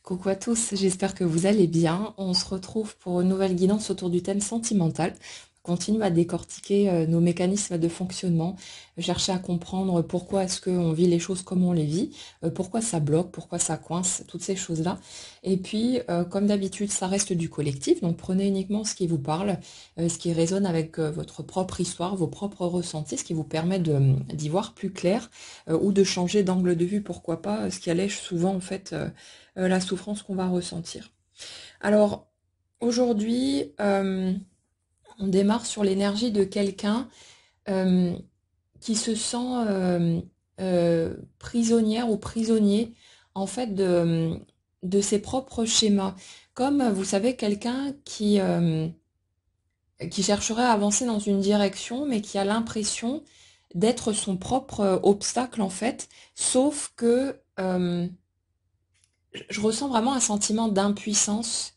Coucou à tous, j'espère que vous allez bien. On se retrouve pour une nouvelle guidance autour du thème sentimental. On continue à décortiquer nos mécanismes de fonctionnement, chercher à comprendre pourquoi est-ce qu'on vit les choses comme on les vit, pourquoi ça bloque, pourquoi ça coince, toutes ces choses-là. Et puis, comme d'habitude, ça reste du collectif, donc prenez uniquement ce qui vous parle, ce qui résonne avec votre propre histoire, vos propres ressentis, ce qui vous permet d'y voir plus clair, ou de changer d'angle de vue, pourquoi pas, ce qui allège souvent en fait la souffrance qu'on va ressentir. Alors, aujourd'hui, on démarre sur l'énergie de quelqu'un euh, qui se sent prisonnière ou prisonnier en fait de ses propres schémas. Comme vous savez, quelqu'un qui chercherait à avancer dans une direction, mais qui a l'impression d'être son propre obstacle en fait, sauf que je ressens vraiment un sentiment d'impuissance,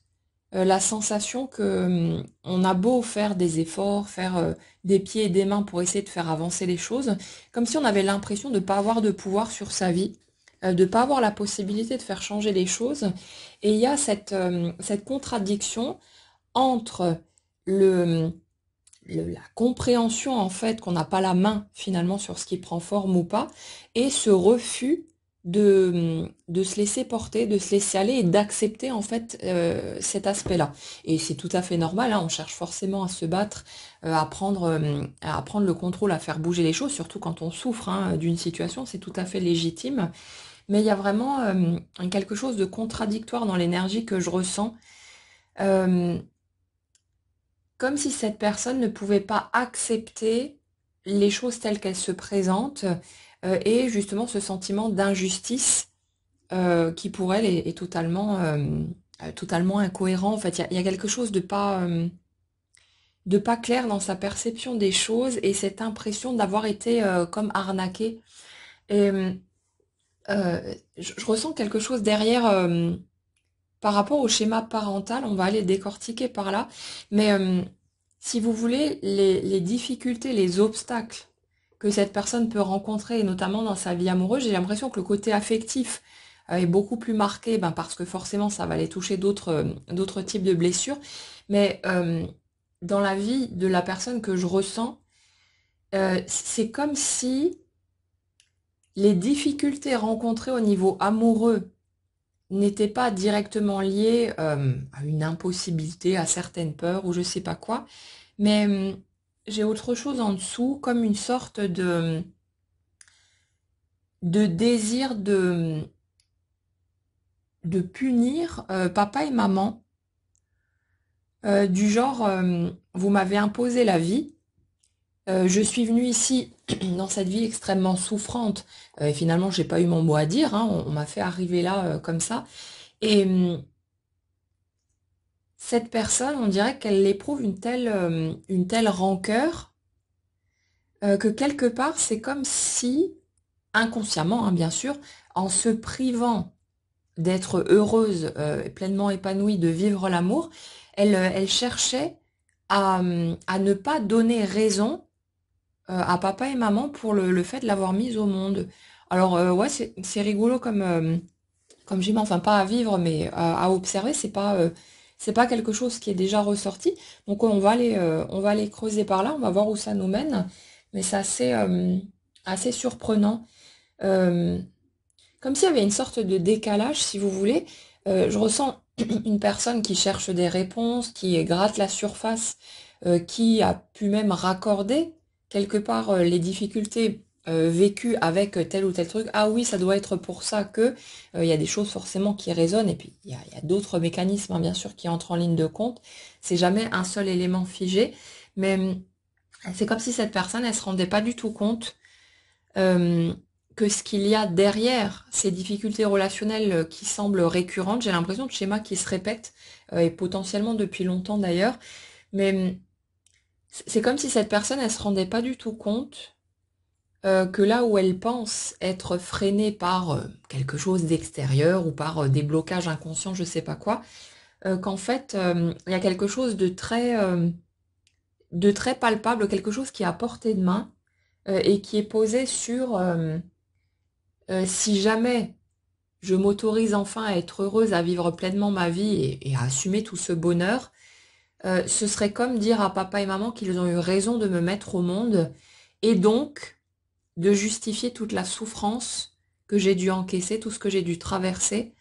la sensation que on a beau faire des efforts, faire des pieds et des mains pour essayer de faire avancer les choses, comme si on avait l'impression de ne pas avoir de pouvoir sur sa vie, de ne pas avoir la possibilité de faire changer les choses. Et il y a cette contradiction entre le, la compréhension en fait qu'on n'a pas la main finalement sur ce qui prend forme ou pas, et ce refus de se laisser porter, de se laisser aller et d'accepter en fait cet aspect-là. Et c'est tout à fait normal, hein, on cherche forcément à se battre, à prendre le contrôle, à faire bouger les choses, surtout quand on souffre hein, d'une situation, c'est tout à fait légitime. Mais il y a vraiment quelque chose de contradictoire dans l'énergie que je ressens. Euh, Comme si cette personne ne pouvait pas accepter les choses telles qu'elles se présentent et justement ce sentiment d'injustice qui pour elle est totalement, totalement incohérent. En fait, il y a quelque chose de pas clair dans sa perception des choses et cette impression d'avoir été comme arnaqué. Et je ressens quelque chose derrière par rapport au schéma parental, on va aller décortiquer par là, mais si vous voulez, les difficultés, les obstacles que cette personne peut rencontrer, et notamment dans sa vie amoureuse, j'ai l'impression que le côté affectif est beaucoup plus marqué, ben, parce que forcément ça va aller toucher d'autres types de blessures, mais dans la vie de la personne que je ressens, c'est comme si les difficultés rencontrées au niveau amoureux n'étaient pas directement liées à une impossibilité, à certaines peurs ou je sais pas quoi, mais j'ai autre chose en dessous, comme une sorte de désir de punir papa et maman, du genre, vous m'avez imposé la vie, je suis venue ici dans cette vie extrêmement souffrante, et finalement j'ai pas eu mon mot à dire, hein, on m'a fait arriver là comme ça, et cette personne, on dirait qu'elle éprouve une telle rancœur que quelque part c'est comme si, inconsciemment hein, bien sûr, en se privant d'être heureuse, pleinement épanouie, de vivre l'amour, elle cherchait à ne pas donner raison à papa et maman pour le fait de l'avoir mise au monde. Alors ouais, c'est rigolo comme j'ai enfin pas à vivre, mais à observer, c'est pas quelque chose qui est déjà ressorti. Donc on va aller creuser par là, on va voir où ça nous mène, mais c'est assez surprenant. Euh, Comme s'il y avait une sorte de décalage, si vous voulez. Je ressens une personne qui cherche des réponses, qui gratte la surface, qui a pu même raccorder quelque part les difficultés vécues avec tel ou tel truc. Ah oui, ça doit être pour ça que il y a des choses forcément qui résonnent. Et puis il y a d'autres mécanismes, hein, bien sûr, qui entrent en ligne de compte. C'est jamais un seul élément figé, mais c'est comme si cette personne, elle se rendait pas du tout compte euh, que ce qu'il y a derrière ces difficultés relationnelles qui semblent récurrentes, j'ai l'impression de schémas qui se répètent, et potentiellement depuis longtemps d'ailleurs, mais c'est comme si cette personne, elle se rendait pas du tout compte que là où elle pense être freinée par quelque chose d'extérieur ou par des blocages inconscients, je sais pas quoi, qu'en fait, il y a quelque chose de très palpable, quelque chose qui est à portée de main et qui est posé sur si jamais je m'autorise enfin à être heureuse, à vivre pleinement ma vie et à assumer tout ce bonheur, ce serait comme dire à papa et maman qu'ils ont eu raison de me mettre au monde et donc de justifier toute la souffrance que j'ai dû encaisser, tout ce que j'ai dû traverser,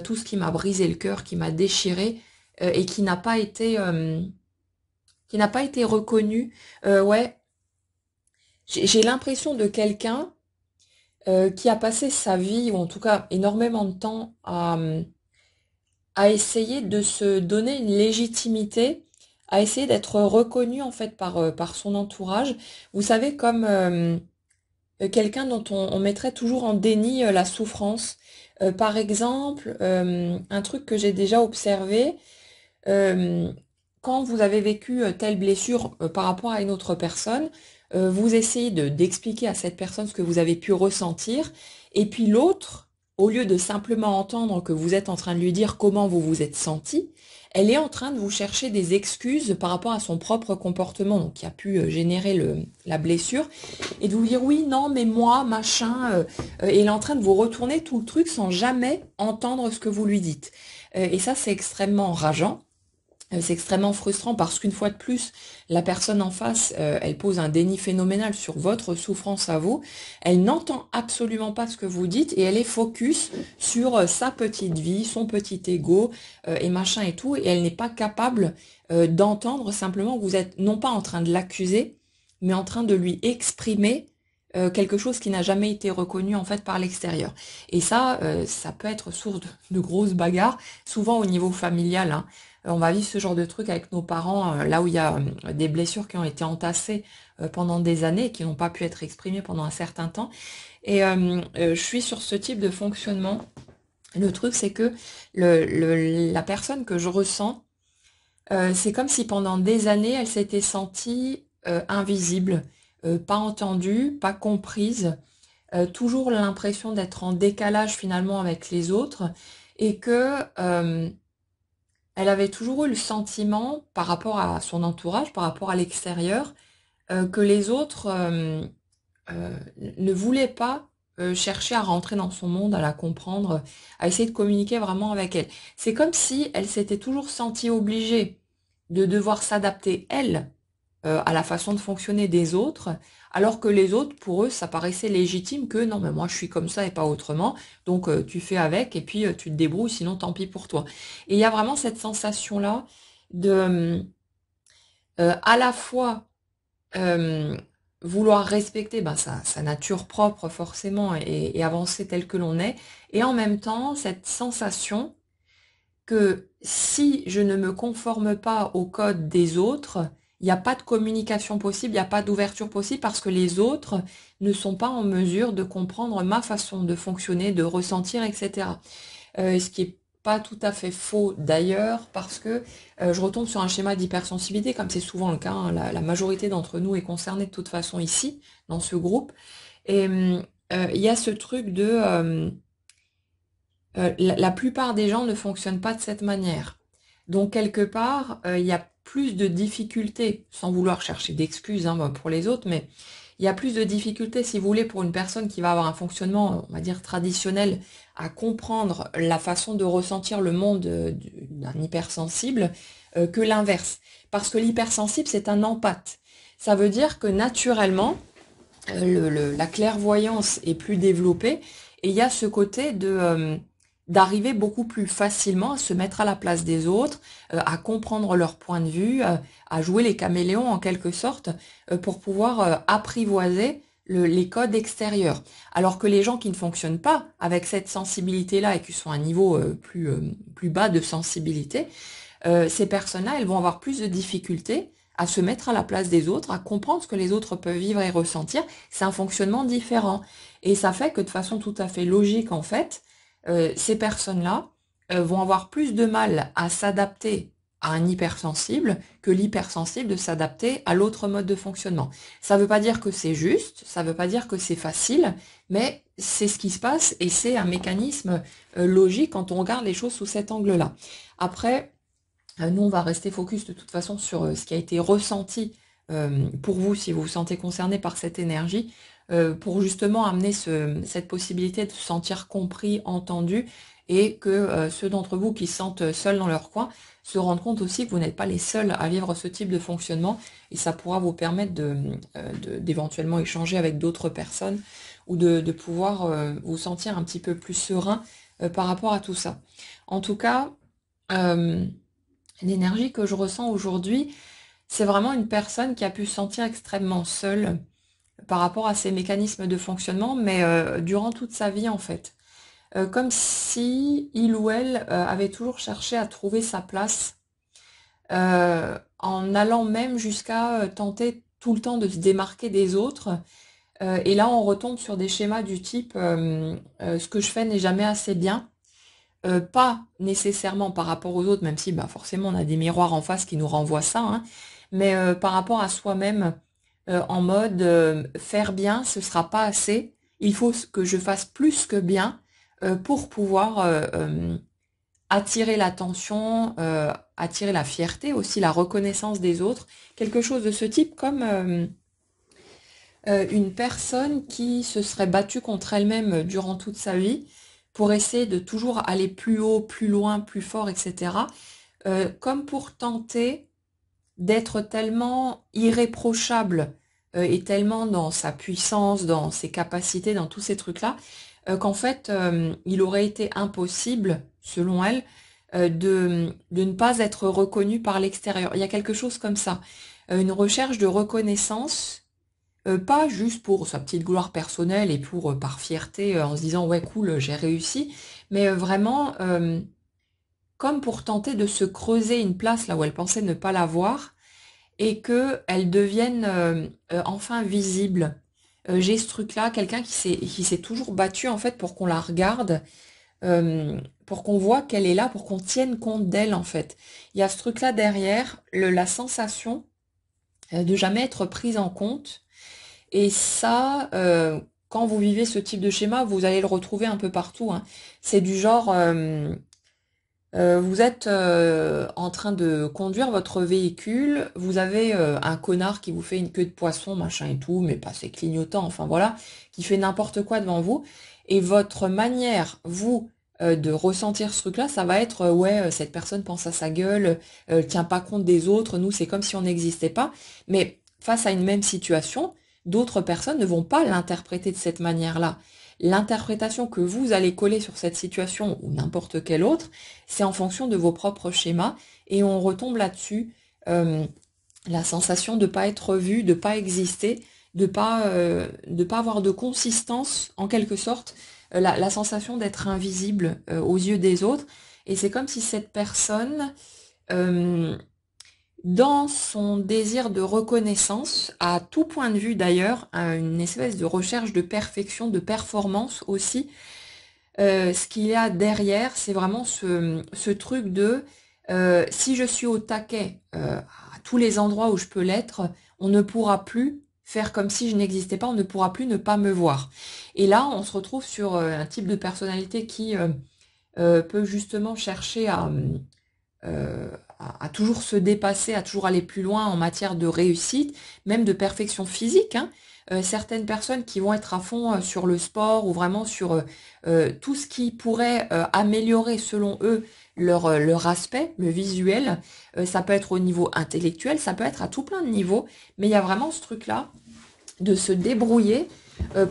tout ce qui m'a brisé le cœur, qui m'a déchiré et qui n'a pas été reconnu. Ouais, j'ai l'impression de quelqu'un qui a passé sa vie, ou en tout cas énormément de temps, à essayer de se donner une légitimité, à essayer d'être reconnu en fait par son entourage. Vous savez, comme quelqu'un dont on mettrait toujours en déni la souffrance. Par exemple, un truc que j'ai déjà observé, euh, quand vous avez vécu telle blessure par rapport à une autre personne, vous essayez d'expliquer à cette personne ce que vous avez pu ressentir, et puis l'autre, au lieu de simplement entendre que vous êtes en train de lui dire comment vous vous êtes senti, elle est en train de vous chercher des excuses par rapport à son propre comportement, donc qui a pu générer la blessure, et de vous dire oui, non, mais moi, machin, et elle est en train de vous retourner tout le truc sans jamais entendre ce que vous lui dites. Et ça, c'est extrêmement rageant. C'est extrêmement frustrant parce qu'une fois de plus, la personne en face, elle pose un déni phénoménal sur votre souffrance à vous. Elle n'entend absolument pas ce que vous dites et elle est focus sur sa petite vie, son petit ego et machin et tout. Et elle n'est pas capable d'entendre simplement que vous êtes non pas en train de l'accuser, mais en train de lui exprimer quelque chose qui n'a jamais été reconnu en fait par l'extérieur. Et ça peut être source de grosses bagarres, souvent au niveau familial, hein. On va vivre ce genre de truc avec nos parents, là où il y a des blessures qui ont été entassées pendant des années et qui n'ont pas pu être exprimées pendant un certain temps. Et je suis sur ce type de fonctionnement. Le truc, c'est que la personne que je ressens, c'est comme si pendant des années, elle s'était sentie invisible, pas entendue, pas comprise, toujours l'impression d'être en décalage finalement avec les autres et que elle avait toujours eu le sentiment, par rapport à son entourage, par rapport à l'extérieur, que les autres ne voulaient pas chercher à rentrer dans son monde, à la comprendre, à essayer de communiquer vraiment avec elle. C'est comme si elle s'était toujours sentie obligée de devoir s'adapter, elle, à la façon de fonctionner des autres, alors que les autres, pour eux, ça paraissait légitime que non, mais moi je suis comme ça et pas autrement, donc tu fais avec et puis tu te débrouilles, sinon tant pis pour toi. Et il y a vraiment cette sensation-là de à la fois euh, vouloir respecter ben, sa nature propre forcément et avancer tel que l'on est, et en même temps cette sensation que si je ne me conforme pas au code des autres, il n'y a pas de communication possible, il n'y a pas d'ouverture possible parce que les autres ne sont pas en mesure de comprendre ma façon de fonctionner, de ressentir, etc. Ce qui est pas tout à fait faux d'ailleurs parce que je retombe sur un schéma d'hypersensibilité comme c'est souvent le cas, hein. La majorité d'entre nous est concernée de toute façon ici, dans ce groupe. Et il y a ce truc de la plupart des gens ne fonctionnent pas de cette manière. Donc quelque part, il y a plus de difficultés, sans vouloir chercher d'excuses hein, pour les autres, mais il y a plus de difficultés, si vous voulez, pour une personne qui va avoir un fonctionnement, on va dire, traditionnel, à comprendre la façon de ressentir le monde d'un hypersensible, que l'inverse. Parce que l'hypersensible, c'est un empathe. Ça veut dire que naturellement, la clairvoyance est plus développée et il y a ce côté d'arriver beaucoup plus facilement à se mettre à la place des autres, à comprendre leur point de vue, à jouer les caméléons en quelque sorte, pour pouvoir apprivoiser les codes extérieurs. Alors que les gens qui ne fonctionnent pas avec cette sensibilité-là et qui sont à un niveau plus bas de sensibilité, ces personnes-là, elles vont avoir plus de difficultés à se mettre à la place des autres, à comprendre ce que les autres peuvent vivre et ressentir. C'est un fonctionnement différent. Et ça fait que de façon tout à fait logique, en fait, ces personnes-là vont avoir plus de mal à s'adapter à un hypersensible que l'hypersensible de s'adapter à l'autre mode de fonctionnement. Ça ne veut pas dire que c'est juste, ça ne veut pas dire que c'est facile, mais c'est ce qui se passe et c'est un mécanisme logique quand on regarde les choses sous cet angle-là. Après, nous, on va rester focus de toute façon sur ce qui a été ressenti pour vous, si vous vous sentez concerné par cette énergie, pour justement amener cette possibilité de se sentir compris, entendu, et que ceux d'entre vous qui se sentent seuls dans leur coin se rendent compte aussi que vous n'êtes pas les seuls à vivre ce type de fonctionnement, et ça pourra vous permettre d'éventuellement échanger avec d'autres personnes, ou de pouvoir vous sentir un petit peu plus serein par rapport à tout ça. En tout cas, l'énergie que je ressens aujourd'hui, c'est vraiment une personne qui a pu se sentir extrêmement seule par rapport à ses mécanismes de fonctionnement, mais durant toute sa vie en fait. Comme si il ou elle avait toujours cherché à trouver sa place, en allant même jusqu'à tenter tout le temps de se démarquer des autres. Et là, on retombe sur des schémas du type ce que je fais n'est jamais assez bien. Pas nécessairement par rapport aux autres, même si bah, forcément on a des miroirs en face qui nous renvoient ça, hein, mais par rapport à soi-même, en mode faire bien, ce sera pas assez. Il faut que je fasse plus que bien pour pouvoir attirer l'attention, attirer la fierté, aussi la reconnaissance des autres. Quelque chose de ce type, comme une personne qui se serait battue contre elle-même durant toute sa vie pour essayer de toujours aller plus haut, plus loin, plus fort, etc. Comme pour tenter d'être tellement irréprochable et tellement dans sa puissance, dans ses capacités, dans tous ces trucs-là, qu'en fait, il aurait été impossible, selon elle, de ne pas être reconnu par l'extérieur. Il y a quelque chose comme ça, une recherche de reconnaissance, pas juste pour sa petite gloire personnelle et pour par fierté en se disant ouais cool j'ai réussi, mais vraiment comme pour tenter de se creuser une place là où elle pensait ne pas l'avoir et que elle devienne enfin visible. J'ai ce truc-là, quelqu'un qui s'est toujours battu en fait pour qu'on la regarde, pour qu'on voit qu'elle est là, pour qu'on tienne compte d'elle en fait. Il y a ce truc-là derrière, la sensation de jamais être prise en compte. Et ça, quand vous vivez ce type de schéma, vous allez le retrouver un peu partout, hein. C'est du genre, vous êtes en train de conduire votre véhicule, vous avez un connard qui vous fait une queue de poisson, machin et tout, mais pas c'est clignotant, enfin voilà, qui fait n'importe quoi devant vous, et votre manière, vous, de ressentir ce truc-là, ça va être ouais, cette personne pense à sa gueule, tient pas compte des autres, nous c'est comme si on n'existait pas, mais face à une même situation, d'autres personnes ne vont pas l'interpréter de cette manière-là. L'interprétation que vous allez coller sur cette situation ou n'importe quelle autre, c'est en fonction de vos propres schémas et on retombe là-dessus, euh, la sensation de pas être vu, de pas exister, de pas avoir de consistance en quelque sorte, la sensation d'être invisible aux yeux des autres. Et c'est comme si cette personne, euh, dans son désir de reconnaissance, à tout point de vue d'ailleurs, une espèce de recherche de perfection, de performance aussi, ce qu'il y a derrière, c'est vraiment ce truc de si je suis au taquet à tous les endroits où je peux l'être, on ne pourra plus faire comme si je n'existais pas, on ne pourra plus ne pas me voir. Et là, on se retrouve sur un type de personnalité qui peut justement chercher euh, à toujours se dépasser, à toujours aller plus loin en matière de réussite, même de perfection physique, hein. Certaines personnes qui vont être à fond sur le sport ou vraiment sur tout ce qui pourrait améliorer selon eux leur aspect, le visuel. Ça peut être au niveau intellectuel, ça peut être à tout plein de niveaux, mais il y a vraiment ce truc-là de se débrouiller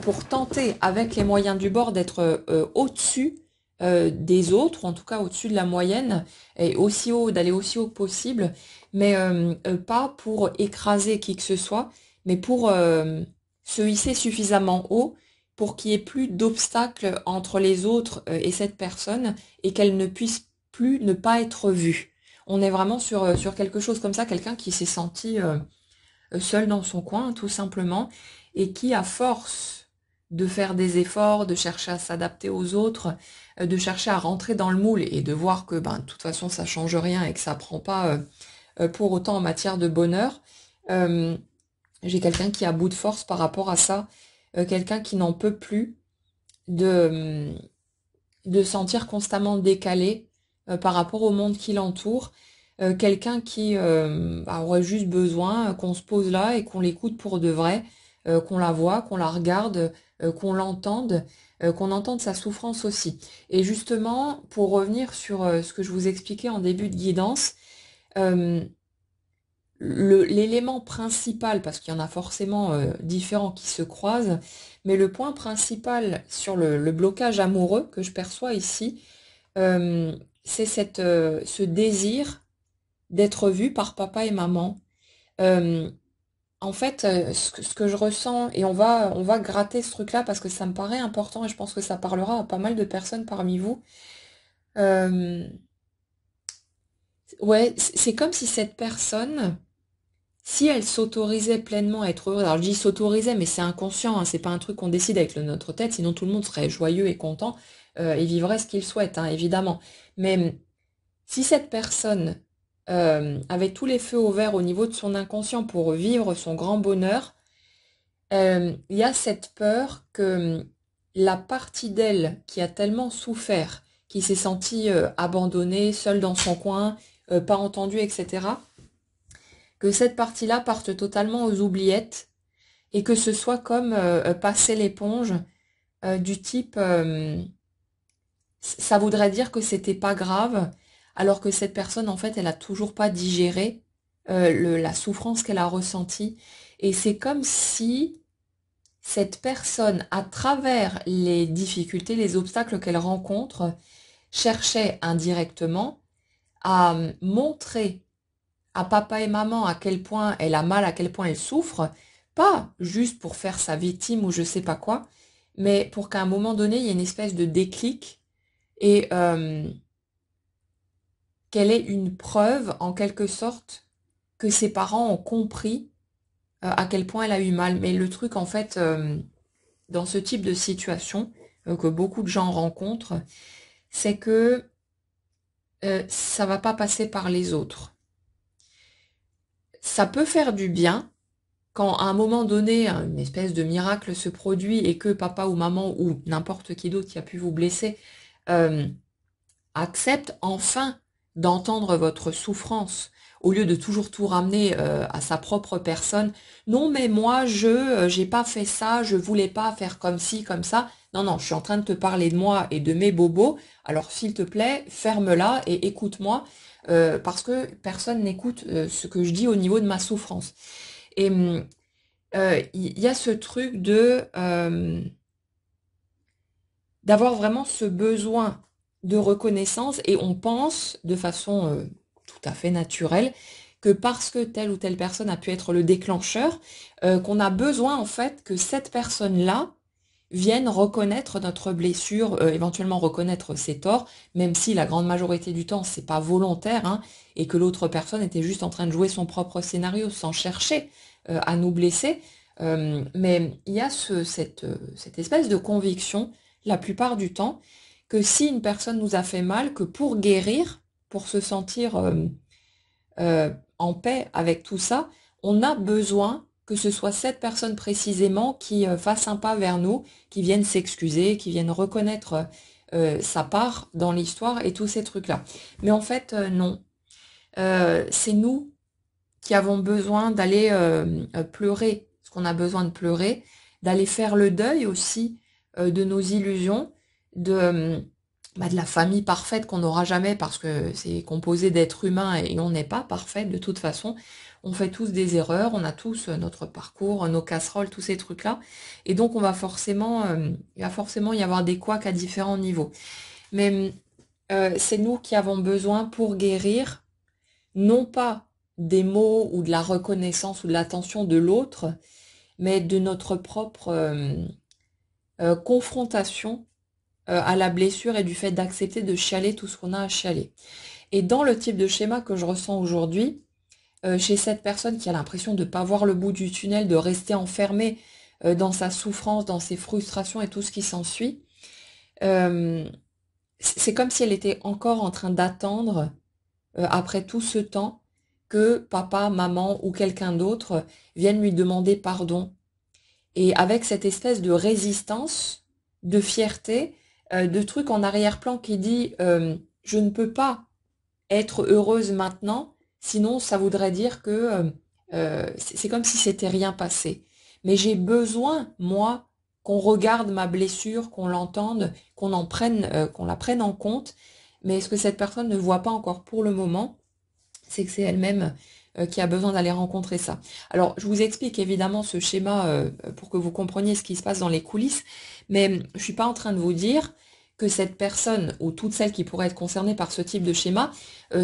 pour tenter avec les moyens du bord d'être au-dessus des autres, ou en tout cas au-dessus de la moyenne, et aussi haut, d'aller aussi haut que possible, mais pas pour écraser qui que ce soit, mais pour se hisser suffisamment haut pour qu'il n'y ait plus d'obstacles entre les autres et cette personne, et qu'elle ne puisse plus ne pas être vue. On est vraiment sur quelque chose comme ça, quelqu'un qui s'est senti seul dans son coin, tout simplement, et qui, à force de faire des efforts, de chercher à s'adapter aux autres, de chercher à rentrer dans le moule et de voir que, ben, de toute façon, ça change rien et que ça prend pas pour autant en matière de bonheur. euh, j'ai quelqu'un qui est à bout de force par rapport à ça, quelqu'un qui n'en peut plus de sentir constamment décalé par rapport au monde qui l'entoure, quelqu'un qui aurait juste besoin qu'on se pose là et qu'on l'écoute pour de vrai, qu'on la voit, qu'on la regarde, qu'on entende sa souffrance aussi. Et justement, pour revenir sur ce que je vous expliquais en début de guidance, euh, l'élément principal, parce qu'il y en a forcément différents qui se croisent, mais le point principal sur le blocage amoureux que je perçois ici, euh, c'est ce désir d'être vu par papa et maman. Euh, En fait, ce que je ressens, et on va gratter ce truc-là parce que ça me paraît important et je pense que ça parlera à pas mal de personnes parmi vous. Euh, ouais, c'est comme si cette personne, si elle s'autorisait pleinement à être heureuse, alors je dis s'autorisait, mais c'est inconscient, hein, c'est pas un truc qu'on décide avec notre tête, sinon tout le monde serait joyeux et content et vivrait ce qu'il souhaite, hein, évidemment. Mais si cette personne avait tous les feux au vert au niveau de son inconscient pour vivre son grand bonheur, il y a cette peur que la partie d'elle qui a tellement souffert, qui s'est sentie abandonnée, seule dans son coin, pas entendue, etc., que cette partie-là parte totalement aux oubliettes et que ce soit comme passer l'éponge du type ça voudrait dire que c'était pas grave, alors que cette personne, en fait, elle a toujours pas digéré la souffrance qu'elle a ressentie. Et c'est comme si cette personne, à travers les difficultés, les obstacles qu'elle rencontre, cherchait indirectement à montrer à papa et maman à quel point elle a mal, à quel point elle souffre, pas juste pour faire sa victime ou je sais pas quoi, mais pour qu'à un moment donné, il y ait une espèce de déclic et qu'elle ait une preuve en quelque sorte que ses parents ont compris à quel point elle a eu mal. Mais le truc en fait, dans ce type de situation que beaucoup de gens rencontrent, c'est que ça va pas passer par les autres. Ça peut faire du bien quand à un moment donné, une espèce de miracle se produit et que papa ou maman ou n'importe qui d'autre qui a pu vous blesser euh, accepte enfin d'entendre votre souffrance au lieu de toujours tout ramener à sa propre personne. Non, mais moi, j'ai pas fait ça, je voulais pas faire comme ci, comme ça. Non, non, je suis en train de te parler de moi et de mes bobos. Alors, s'il te plaît, ferme-la et écoute-moi, parce que personne n'écoute ce que je dis au niveau de ma souffrance. Et il y a ce truc de d'avoir vraiment ce besoin de reconnaissance et on pense de façon tout à fait naturelle que parce que telle ou telle personne a pu être le déclencheur, qu'on a besoin en fait que cette personne-là vienne reconnaître notre blessure, éventuellement reconnaître ses torts, même si la grande majorité du temps c'est pas volontaire, hein, et que l'autre personne était juste en train de jouer son propre scénario sans chercher à nous blesser. Mais il y a cette espèce de conviction, la plupart du temps, que si une personne nous a fait mal, que pour guérir, pour se sentir en paix avec tout ça, on a besoin que ce soit cette personne précisément qui fasse un pas vers nous, qui vienne s'excuser, qui vienne reconnaître sa part dans l'histoire et tous ces trucs-là. Mais en fait, non. C'est nous qui avons besoin d'aller pleurer ce qu'on a besoin de pleurer, d'aller faire le deuil aussi de nos illusions, de la famille parfaite qu'on n'aura jamais parce que c'est composé d'êtres humains et on n'est pas parfait de toute façon. On fait tous des erreurs, on a tous notre parcours, nos casseroles, tous ces trucs-là. Et donc on va forcément, il va forcément y avoir des couacs à différents niveaux. Mais c'est nous qui avons besoin pour guérir, non pas des mots ou de la reconnaissance ou de l'attention de l'autre, mais de notre propre confrontation à la blessure et du fait d'accepter de chialer tout ce qu'on a à chialer. Et dans le type de schéma que je ressens aujourd'hui, chez cette personne qui a l'impression de ne pas voir le bout du tunnel, de rester enfermée dans sa souffrance, dans ses frustrations et tout ce qui s'ensuit, euh, c'est comme si elle était encore en train d'attendre, après tout ce temps, que papa, maman ou quelqu'un d'autre vienne lui demander pardon. Et avec cette espèce de résistance, de fierté, de truc en arrière-plan qui dit je ne peux pas être heureuse maintenant Sinon, ça voudrait dire que c'est comme si c'était rien passé. Mais j'ai besoin, moi, qu'on regarde ma blessure, qu'on l'entende, qu'on la prenne en compte. Mais ce que cette personne ne voit pas encore pour le moment, c'est que c'est elle-même qui a besoin d'aller rencontrer ça. Alors, je vous explique évidemment ce schéma pour que vous compreniez ce qui se passe dans les coulisses, mais je suis pas en train de vous dire que cette personne ou toutes celles qui pourraient être concernées par ce type de schéma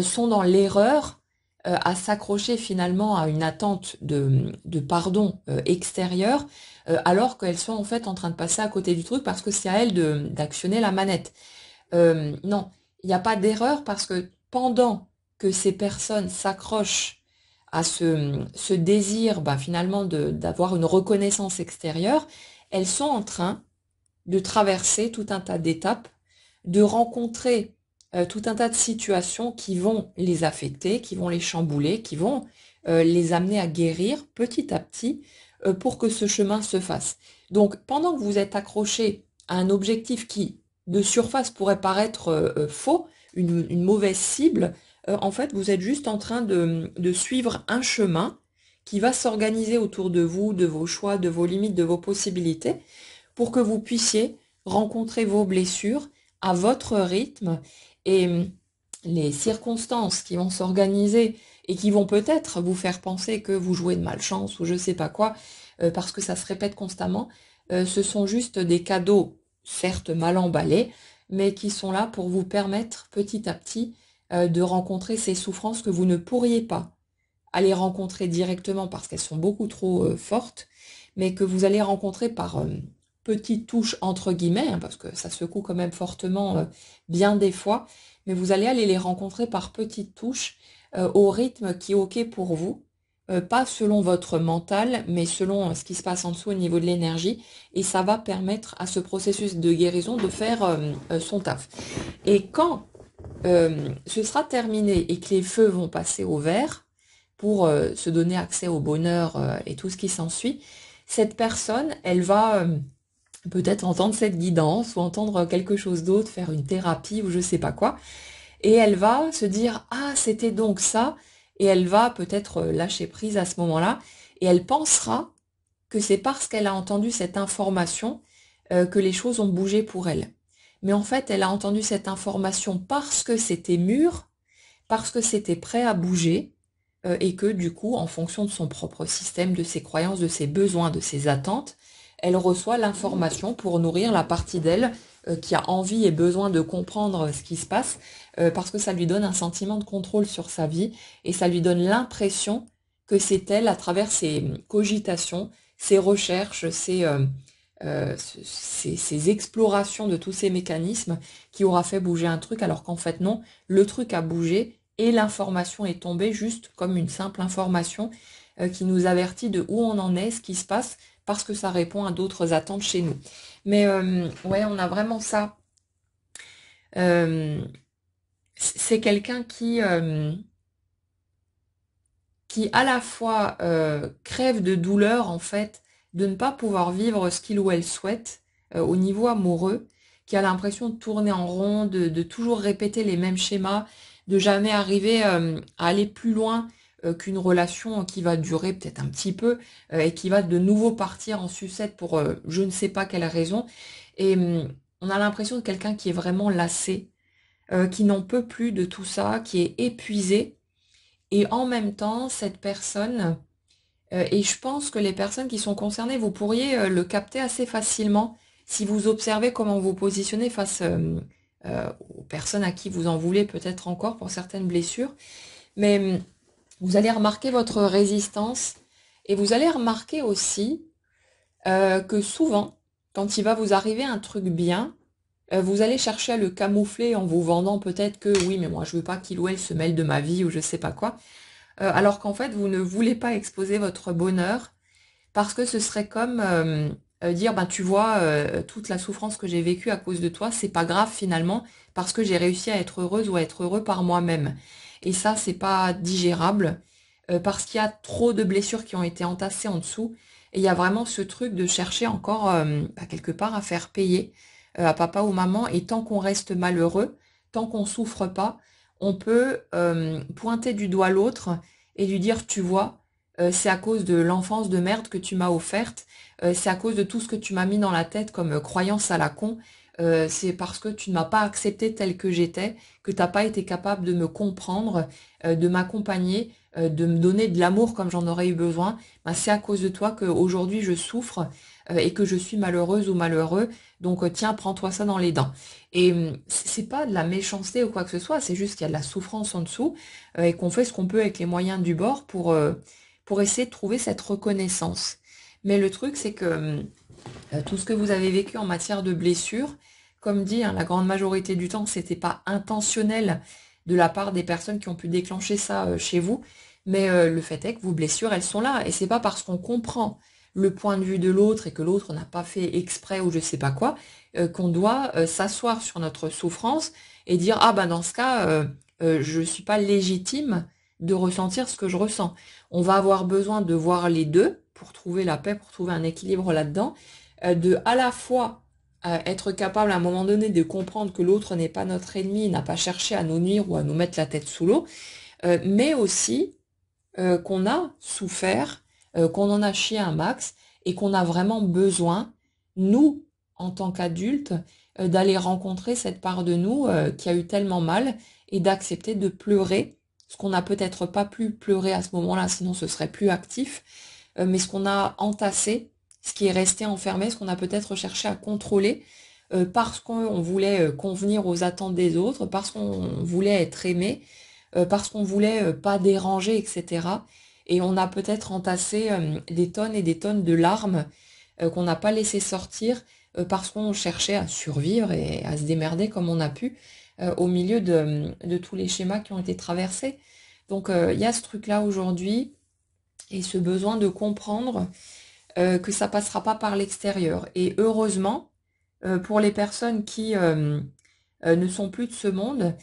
sont dans l'erreur à s'accrocher finalement à une attente de pardon extérieur, alors qu'elles sont en fait en train de passer à côté du truc parce que c'est à elles d'actionner la manette. Non, il n'y a pas d'erreur parce que pendant que ces personnes s'accrochent à ce désir finalement d'avoir une reconnaissance extérieure, elles sont en train de traverser tout un tas d'étapes, de rencontrer tout un tas de situations qui vont les affecter, qui vont les chambouler, qui vont les amener à guérir petit à petit pour que ce chemin se fasse. Donc pendant que vous êtes accroché à un objectif qui de surface pourrait paraître faux, une mauvaise cible, en fait vous êtes juste en train de suivre un chemin qui va s'organiser autour de vous, de vos choix, de vos limites, de vos possibilités, pour que vous puissiez rencontrer vos blessures à votre rythme et les circonstances qui vont s'organiser et qui vont peut-être vous faire penser que vous jouez de malchance ou je sais pas quoi, parce que ça se répète constamment, ce sont juste des cadeaux, certes mal emballés, mais qui sont là pour vous permettre petit à petit de rencontrer ces souffrances que vous ne pourriez pas aller rencontrer directement parce qu'elles sont beaucoup trop fortes, mais que vous allez rencontrer par petites touches entre guillemets, hein, parce que ça secoue quand même fortement bien des fois, mais vous allez aller les rencontrer par petites touches au rythme qui est OK pour vous, pas selon votre mental, mais selon ce qui se passe en dessous au niveau de l'énergie, et ça va permettre à ce processus de guérison de faire son taf. Et quand ce sera terminé et que les feux vont passer au vert pour se donner accès au bonheur et tout ce qui s'ensuit, cette personne, elle va peut-être entendre cette guidance ou entendre quelque chose d'autre, faire une thérapie ou je sais pas quoi, et elle va se dire ah c'était donc ça, et elle va peut-être lâcher prise à ce moment-là, et elle pensera que c'est parce qu'elle a entendu cette information que les choses ont bougé pour elle. Mais en fait, elle a entendu cette information parce que c'était mûr, parce que c'était prêt à bouger, et que du coup, en fonction de son propre système, de ses croyances, de ses besoins, de ses attentes, elle reçoit l'information pour nourrir la partie d'elle qui a envie et besoin de comprendre ce qui se passe, parce que ça lui donne un sentiment de contrôle sur sa vie, et ça lui donne l'impression que c'est elle, à travers ses cogitations, ses recherches, ses explorations de tous ces mécanismes, qui aura fait bouger un truc, alors qu'en fait non, le truc a bougé et l'information est tombée juste comme une simple information qui nous avertit de où on en est, ce qui se passe, parce que ça répond à d'autres attentes chez nous. Mais ouais, on a vraiment ça. Euh, c'est quelqu'un qui à la fois crève de douleur en fait, de ne pas pouvoir vivre ce qu'il ou elle souhaite au niveau amoureux, qui a l'impression de tourner en rond, de toujours répéter les mêmes schémas, de jamais arriver à aller plus loin qu'une relation qui va durer peut-être un petit peu et qui va de nouveau partir en sucette pour je ne sais pas quelle raison. Et on a l'impression de quelqu'un qui est vraiment lassé, qui n'en peut plus de tout ça, qui est épuisé. Et en même temps, cette personne, et je pense que les personnes qui sont concernées, vous pourriez le capter assez facilement si vous observez comment vous positionnez face aux personnes à qui vous en voulez peut-être encore pour certaines blessures. Mais vous allez remarquer votre résistance et vous allez remarquer aussi que souvent, quand il va vous arriver un truc bien, vous allez chercher à le camoufler en vous vendant peut-être que oui, mais moi je veux pas qu'il ou elle se mêle de ma vie ou je sais pas quoi. Alors qu'en fait, vous ne voulez pas exposer votre bonheur parce que ce serait comme dire, ben tu vois, toute la souffrance que j'ai vécue à cause de toi, c'est pas grave finalement parce que j'ai réussi à être heureuse ou à être heureux par moi-même. Et ça, c'est pas digérable parce qu'il y a trop de blessures qui ont été entassées en dessous. Et il y a vraiment ce truc de chercher encore quelque part à faire payer à papa ou maman. Et tant qu'on reste malheureux, tant qu'on souffre pas, on peut pointer du doigt l'autre et lui dire, tu vois, c'est à cause de l'enfance de merde que tu m'as offerte, c'est à cause de tout ce que tu m'as mis dans la tête comme croyance à la con, c'est parce que tu ne m'as pas accepté tel que j'étais, que tu n'as pas été capable de me comprendre, de m'accompagner, de me donner de l'amour comme j'en aurais eu besoin. Ben, c'est à cause de toi qu'aujourd'hui je souffre et que je suis malheureuse ou malheureux. Donc tiens, prends-toi ça dans les dents. Et c'est pas de la méchanceté ou quoi que ce soit, c'est juste qu'il y a de la souffrance en dessous et qu'on fait ce qu'on peut avec les moyens du bord pour essayer de trouver cette reconnaissance. Mais le truc, c'est que tout ce que vous avez vécu en matière de blessure, comme dit, hein, la grande majorité du temps, c'était pas intentionnel de la part des personnes qui ont pu déclencher ça chez vous, mais le fait est que vos blessures, elles sont là, et c'est pas parce qu'on comprend le point de vue de l'autre et que l'autre n'a pas fait exprès ou je sais pas quoi, qu'on doit s'asseoir sur notre souffrance et dire ah ben dans ce cas, je suis pas légitime de ressentir ce que je ressens. On va avoir besoin de voir les deux pour trouver la paix, pour trouver un équilibre là-dedans, de à la fois être capable à un moment donné de comprendre que l'autre n'est pas notre ennemi, n'a pas cherché à nous nuire ou à nous mettre la tête sous l'eau, mais aussi qu'on a souffert, qu'on en a chié un max et qu'on a vraiment besoin, nous, en tant qu'adultes, d'aller rencontrer cette part de nous qui a eu tellement mal et d'accepter de pleurer, ce qu'on n'a peut-être pas pu pleurer à ce moment-là, sinon ce serait plus actif, mais ce qu'on a entassé, ce qui est resté enfermé, ce qu'on a peut-être cherché à contrôler, parce qu'on voulait convenir aux attentes des autres, parce qu'on voulait être aimé, parce qu'on voulait pas déranger, etc. Et on a peut-être entassé des tonnes et des tonnes de larmes qu'on n'a pas laissé sortir parce qu'on cherchait à survivre et à se démerder comme on a pu au milieu de tous les schémas qui ont été traversés. Donc il y a ce truc-là aujourd'hui et ce besoin de comprendre que ça passera pas par l'extérieur. Et heureusement, pour les personnes qui ne sont plus de ce monde,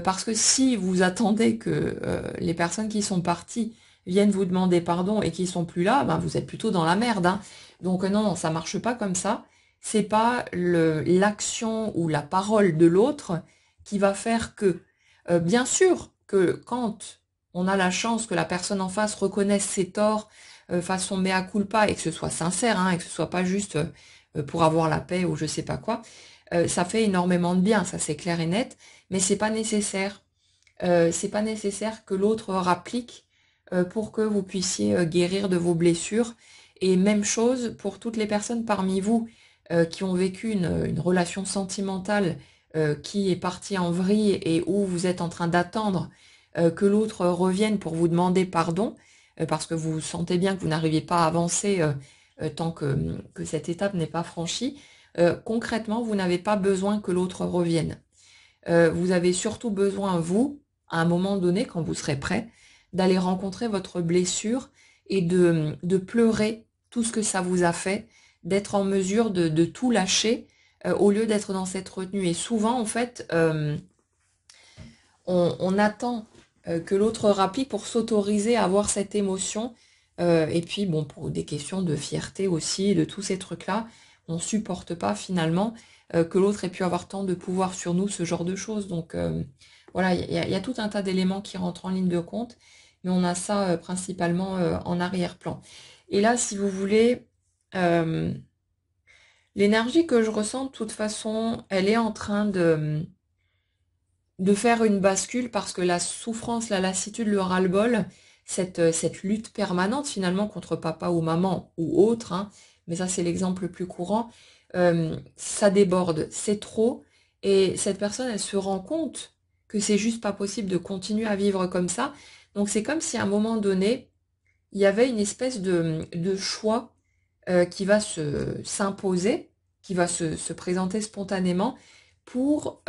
parce que si vous attendez que les personnes qui sont parties viennent vous demander pardon et qui sont plus là, ben vous êtes plutôt dans la merde, hein. Donc non, non, ça marche pas comme ça. C'est pas l'action ou la parole de l'autre qui va faire que, bien sûr que quand on a la chance que la personne en face reconnaisse ses torts, fasse son mea culpa et que ce soit sincère, hein, et que ce soit pas juste pour avoir la paix ou je sais pas quoi, ça fait énormément de bien, ça c'est clair et net, mais c'est pas nécessaire. C'est pas nécessaire que l'autre rapplique pour que vous puissiez guérir de vos blessures. Et même chose pour toutes les personnes parmi vous qui ont vécu une relation sentimentale qui est partie en vrille et où vous êtes en train d'attendre que l'autre revienne pour vous demander pardon, parce que vous sentez bien que vous n'arrivez pas à avancer tant que cette étape n'est pas franchie. Concrètement, vous n'avez pas besoin que l'autre revienne. Vous avez surtout besoin, vous, à un moment donné, quand vous serez prêt, d'aller rencontrer votre blessure et de pleurer tout ce que ça vous a fait, d'être en mesure de tout lâcher au lieu d'être dans cette retenue. Et souvent, en fait, on attend que l'autre rapplique pour s'autoriser à avoir cette émotion. Et puis, bon, pour des questions de fierté aussi, de tous ces trucs-là, on supporte pas finalement que l'autre ait pu avoir tant de pouvoir sur nous, ce genre de choses. Donc voilà, il y a tout un tas d'éléments qui rentrent en ligne de compte, mais on a ça principalement en arrière-plan. Et là, si vous voulez, euh, l'énergie que je ressens, de toute façon, elle est en train de faire une bascule parce que la souffrance, la lassitude, le ras-le-bol, cette lutte permanente finalement contre papa ou maman ou autre, hein, mais ça c'est l'exemple le plus courant, ça déborde, c'est trop, et cette personne elle se rend compte que c'est juste pas possible de continuer à vivre comme ça. Donc c'est comme si à un moment donné, il y avait une espèce de choix qui va s'imposer, qui va se présenter spontanément pour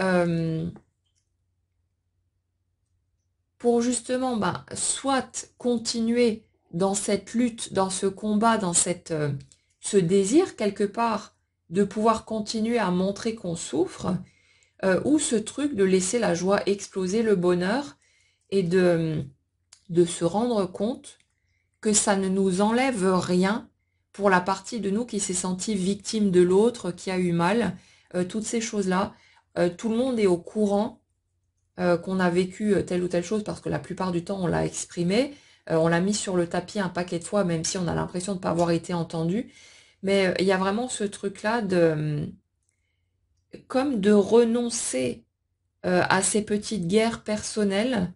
justement soit continuer dans cette lutte, dans ce combat, dans ce désir quelque part de pouvoir continuer à montrer qu'on souffre, ou ce truc de laisser la joie exploser, le bonheur, et de se rendre compte que ça ne nous enlève rien pour la partie de nous qui s'est sentie victime de l'autre, qui a eu mal, toutes ces choses-là. Tout le monde est au courant qu'on a vécu telle ou telle chose, parce que la plupart du temps on l'a exprimé, on l'a mis sur le tapis un paquet de fois, même si on a l'impression de ne pas avoir été entendu. Mais il y a vraiment ce truc-là de comme de renoncer à ces petites guerres personnelles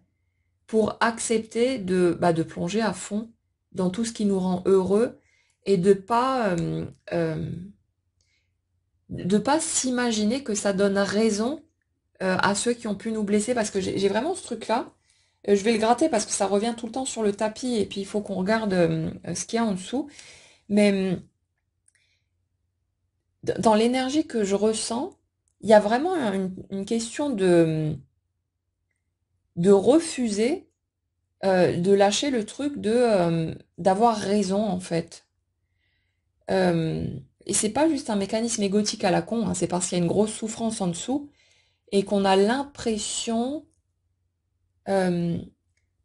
pour accepter de plonger à fond dans tout ce qui nous rend heureux et de pas s'imaginer que ça donne raison à ceux qui ont pu nous blesser, parce que j'ai vraiment ce truc-là. Je vais le gratter parce que ça revient tout le temps sur le tapis et puis il faut qu'on regarde ce qu'il y a en dessous. Mais dans l'énergie que je ressens, il y a vraiment une question de refuser de lâcher le truc d'avoir raison en fait. Euh, et c'est pas juste un mécanisme égotique à la con, hein, c'est parce qu'il y a une grosse souffrance en dessous et qu'on a l'impression, euh,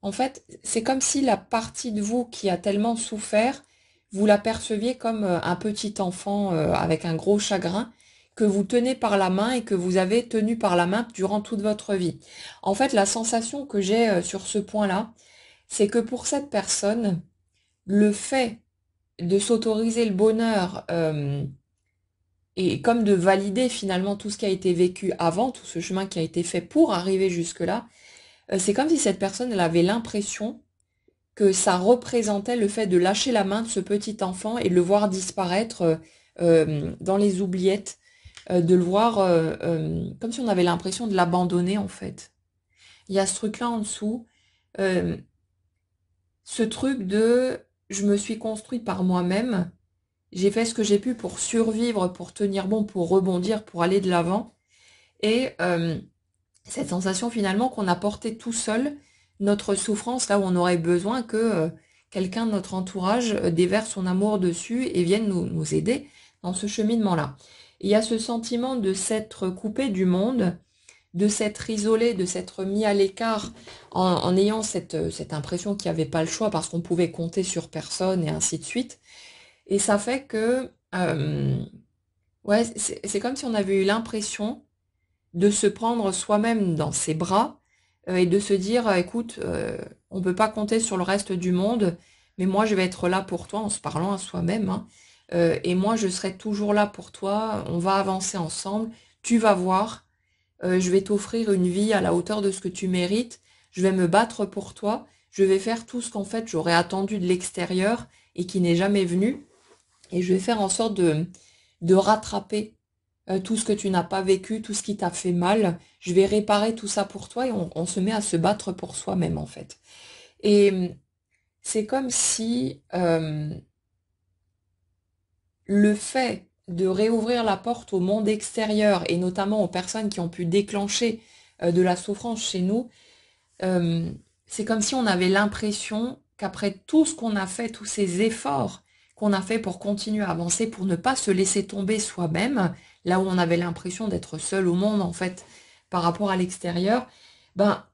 en fait, c'est comme si la partie de vous qui a tellement souffert, vous la perceviez comme un petit enfant avec un gros chagrin que vous tenez par la main et que vous avez tenu par la main durant toute votre vie. En fait, la sensation que j'ai sur ce point-là, c'est que pour cette personne, le fait de s'autoriser le bonheur et comme de valider finalement tout ce qui a été vécu avant, tout ce chemin qui a été fait pour arriver jusque-là, c'est comme si cette personne elle avait l'impression que ça représentait le fait de lâcher la main de ce petit enfant et de le voir disparaître dans les oubliettes, de le voir comme si on avait l'impression de l'abandonner en fait. Il y a ce truc-là en dessous, euh, ce truc de je me suis construit par moi-même, j'ai fait ce que j'ai pu pour survivre, pour tenir bon, pour rebondir, pour aller de l'avant. Et cette sensation finalement qu'on a porté tout seul notre souffrance là où on aurait besoin que quelqu'un de notre entourage déverse son amour dessus et vienne nous aider dans ce cheminement-là. Il y a ce sentiment de s'être coupé du monde, de s'être isolé, de s'être mis à l'écart en ayant cette impression qu'il n'y avait pas le choix parce qu'on pouvait compter sur personne et ainsi de suite. Et ça fait que, ouais, c'est comme si on avait eu l'impression de se prendre soi-même dans ses bras et de se dire, écoute, on ne peut pas compter sur le reste du monde, mais moi je vais être là pour toi en se parlant à soi-même, hein, et moi je serai toujours là pour toi, on va avancer ensemble, tu vas voir, je vais t'offrir une vie à la hauteur de ce que tu mérites, je vais me battre pour toi, je vais faire tout ce qu'en fait j'aurais attendu de l'extérieur et qui n'est jamais venu, et je vais faire en sorte de rattraper tout ce que tu n'as pas vécu, tout ce qui t'a fait mal. Je vais réparer tout ça pour toi et on se met à se battre pour soi-même en fait. Et c'est comme si le fait de réouvrir la porte au monde extérieur et notamment aux personnes qui ont pu déclencher de la souffrance chez nous, euh, c'est comme si on avait l'impression qu'après tout ce qu'on a fait, tous ces efforts qu'on a fait pour continuer à avancer, pour ne pas se laisser tomber soi-même, là où on avait l'impression d'être seul au monde, en fait, par rapport à l'extérieur, ben,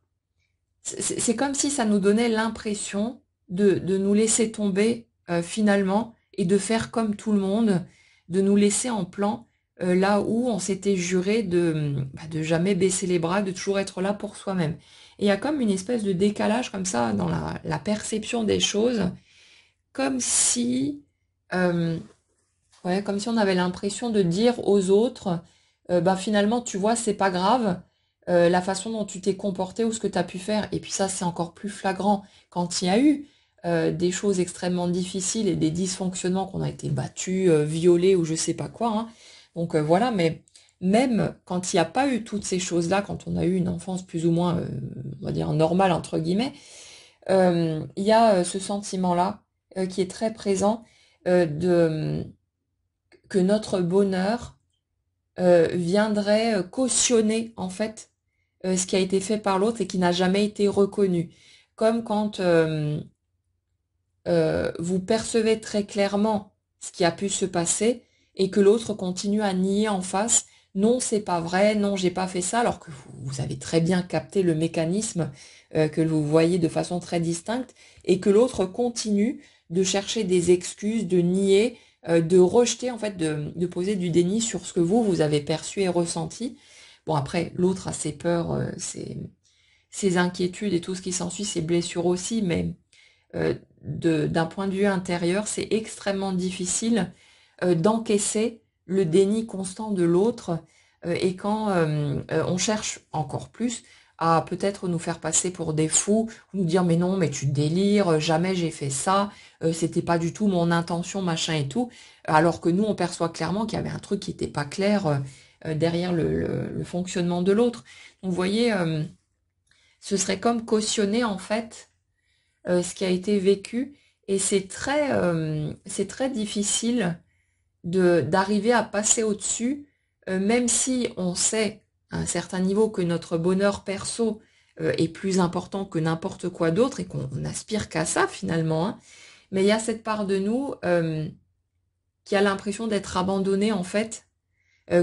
c'est comme si ça nous donnait l'impression de nous laisser tomber finalement et de faire comme tout le monde, de nous laisser en plan là où on s'était juré de jamais baisser les bras, de toujours être là pour soi-même. Et il y a comme une espèce de décalage comme ça dans la perception des choses, comme si, euh, ouais, comme si on avait l'impression de dire aux autres, bah finalement, tu vois, c'est pas grave, la façon dont tu t'es comporté ou ce que tu as pu faire. Et puis ça, c'est encore plus flagrant quand il y a eu des choses extrêmement difficiles et des dysfonctionnements qu'on a été battus, violés ou je sais pas quoi, hein. Donc voilà, mais même quand il n'y a pas eu toutes ces choses-là, quand on a eu une enfance plus ou moins, on va dire, normale, entre guillemets, il y a ce sentiment-là qui est très présent de que notre bonheur viendrait cautionner en fait ce qui a été fait par l'autre et qui n'a jamais été reconnu. Comme quand vous percevez très clairement ce qui a pu se passer et que l'autre continue à nier en face. Non, c'est pas vrai, non, j'ai pas fait ça, alors que vous avez très bien capté le mécanisme que vous voyez de façon très distincte et que l'autre continue de chercher des excuses, de nier, de rejeter, en fait, de poser du déni sur ce que vous avez perçu et ressenti. Bon, après, l'autre a ses peurs, ces inquiétudes et tout ce qui s'ensuit, ces blessures aussi, mais d'un point de vue intérieur, c'est extrêmement difficile d'encaisser le déni constant de l'autre et quand on cherche encore plus à peut-être nous faire passer pour des fous, nous dire mais non, mais tu délires, jamais j'ai fait ça, c'était pas du tout mon intention, machin et tout, alors que nous on perçoit clairement qu'il y avait un truc qui n'était pas clair derrière le fonctionnement de l'autre. Donc vous voyez, ce serait comme cautionner en fait ce qui a été vécu et c'est très difficile d'arriver à passer au-dessus, même si on sait à un certain niveau que notre bonheur perso est plus important que n'importe quoi d'autre et qu'on n'aspire qu'à ça finalement, hein. Mais il y a cette part de nous qui a l'impression d'être abandonnée en fait,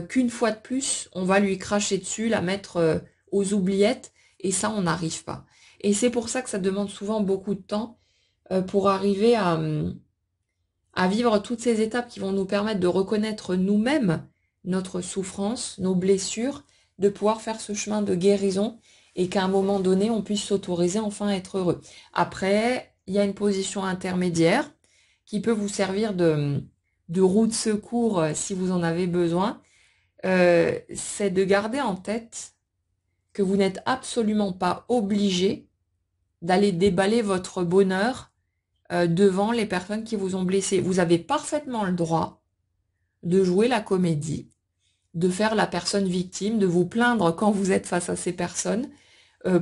qu'une fois de plus, on va lui cracher dessus, la mettre aux oubliettes, et ça, on n'arrive pas. Et c'est pour ça que ça demande souvent beaucoup de temps pour arriver à vivre toutes ces étapes qui vont nous permettre de reconnaître nous-mêmes notre souffrance, nos blessures, de pouvoir faire ce chemin de guérison et qu'à un moment donné, on puisse s'autoriser enfin à être heureux. Après, il y a une position intermédiaire qui peut vous servir de roue de secours si vous en avez besoin. C'est de garder en tête que vous n'êtes absolument pas obligé d'aller déballer votre bonheur devant les personnes qui vous ont blessé. Vous avez parfaitement le droit de jouer la comédie, de faire la personne victime, de vous plaindre quand vous êtes face à ces personnes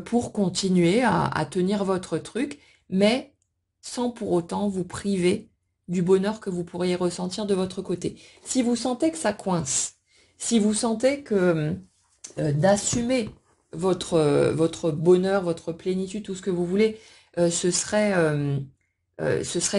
pour continuer à tenir votre truc, mais sans pour autant vous priver du bonheur que vous pourriez ressentir de votre côté. Si vous sentez que ça coince, si vous sentez que d'assumer votre bonheur, votre plénitude, tout ce que vous voulez, ce serait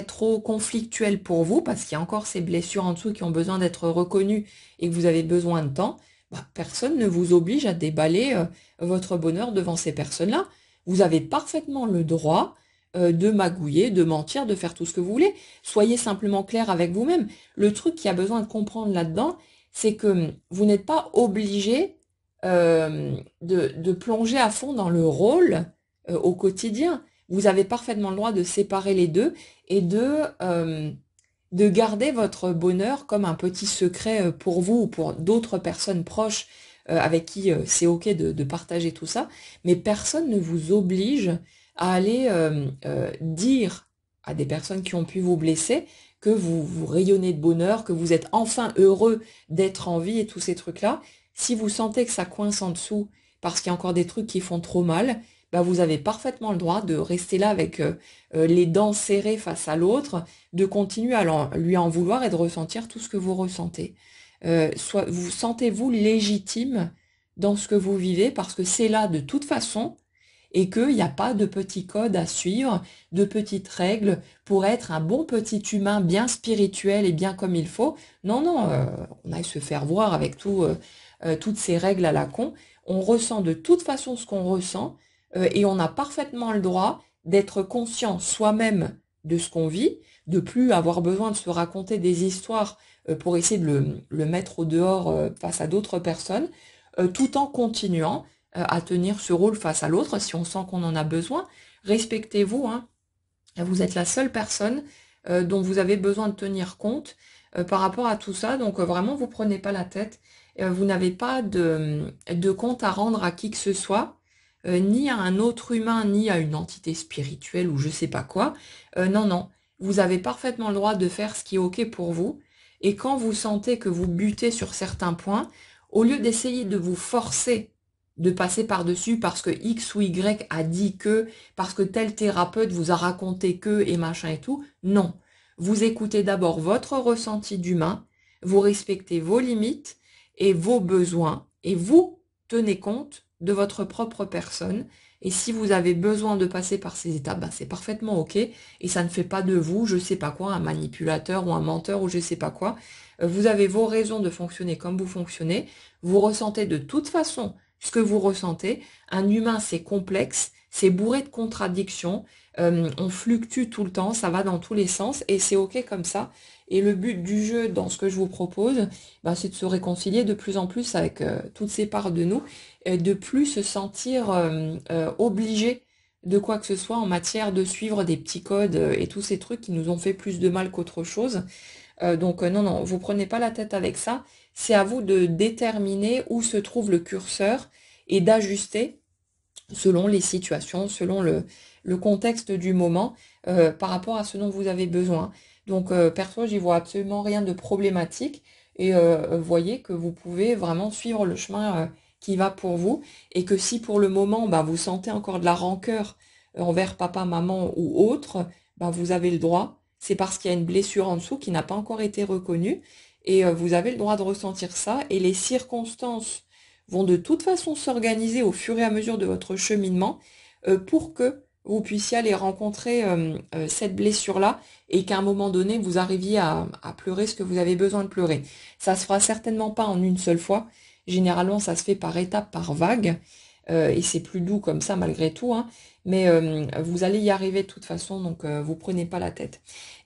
trop conflictuel pour vous, parce qu'il y a encore ces blessures en dessous qui ont besoin d'être reconnues et que vous avez besoin de temps, bah, personne ne vous oblige à déballer votre bonheur devant ces personnes-là. Vous avez parfaitement le droit de magouiller, de mentir, de faire tout ce que vous voulez. Soyez simplement clair avec vous-même. Le truc qui a besoin de comprendre là-dedans, c'est que vous n'êtes pas obligé de plonger à fond dans le rôle au quotidien. Vous avez parfaitement le droit de séparer les deux et de garder votre bonheur comme un petit secret pour vous ou pour d'autres personnes proches avec qui c'est ok de partager tout ça. Mais personne ne vous oblige à aller dire à des personnes qui ont pu vous blesser que vous rayonnez de bonheur, que vous êtes enfin heureux d'être en vie et tous ces trucs-là. Si vous sentez que ça coince en dessous parce qu'il y a encore des trucs qui font trop mal, bah vous avez parfaitement le droit de rester là avec les dents serrées face à l'autre, de continuer à lui en vouloir et de ressentir tout ce que vous ressentez. Vous sentez-vous légitime dans ce que vous vivez parce que c'est là de toute façon et qu'il n'y a pas de petits codes à suivre, de petites règles pour être un bon petit humain bien spirituel et bien comme il faut. Non, non, on aille se faire voir avec toutes ces règles à la con. On ressent de toute façon ce qu'on ressent et on a parfaitement le droit d'être conscient soi-même de ce qu'on vit, de plus avoir besoin de se raconter des histoires pour essayer de le mettre au dehors face à d'autres personnes, tout en continuant à tenir ce rôle face à l'autre si on sent qu'on en a besoin. Respectez-vous, hein. Vous êtes la seule personne dont vous avez besoin de tenir compte par rapport à tout ça. Donc vraiment, vous prenez pas la tête. Vous n'avez pas de compte à rendre à qui que ce soit, ni à un autre humain, ni à une entité spirituelle ou je sais pas quoi. Non, non. Vous avez parfaitement le droit de faire ce qui est ok pour vous. Et quand vous sentez que vous butez sur certains points, au lieu d'essayer de vous forcer de passer par-dessus parce que X ou Y a dit que, parce que tel thérapeute vous a raconté que, et machin et tout, non. Vous écoutez d'abord votre ressenti d'humain, vous respectez vos limites et vos besoins, et vous tenez compte de votre propre personne. Et si vous avez besoin de passer par ces étapes, ben c'est parfaitement ok, et ça ne fait pas de vous, je sais pas quoi, un manipulateur ou un menteur ou je sais pas quoi. Vous avez vos raisons de fonctionner comme vous fonctionnez, vous ressentez de toute façon ce que vous ressentez. Un humain, c'est complexe, c'est bourré de contradictions, on fluctue tout le temps, ça va dans tous les sens, et c'est ok comme ça. Et le but du jeu, dans ce que je vous propose, bah, c'est de se réconcilier de plus en plus avec toutes ces parts de nous, et de plus se sentir obligé de quoi que ce soit en matière de suivre des petits codes et tous ces trucs qui nous ont fait plus de mal qu'autre chose. Donc non, non, vous prenez pas la tête avec ça. C'est à vous de déterminer où se trouve le curseur et d'ajuster selon les situations, selon le contexte du moment, par rapport à ce dont vous avez besoin. Donc perso, j'y vois absolument rien de problématique et voyez que vous pouvez vraiment suivre le chemin qui va pour vous et que si pour le moment bah, vous sentez encore de la rancœur envers papa, maman ou autre, bah, vous avez le droit. C'est parce qu'il y a une blessure en dessous qui n'a pas encore été reconnue et vous avez le droit de ressentir ça et les circonstances vont de toute façon s'organiser au fur et à mesure de votre cheminement pour que vous puissiez aller rencontrer cette blessure-là et qu'à un moment donné, vous arriviez à pleurer ce que vous avez besoin de pleurer. Ça se fera certainement pas en une seule fois. Généralement, ça se fait par étapes, par vagues. Et c'est plus doux comme ça malgré tout. Hein. Mais vous allez y arriver de toute façon, donc vous prenez pas la tête.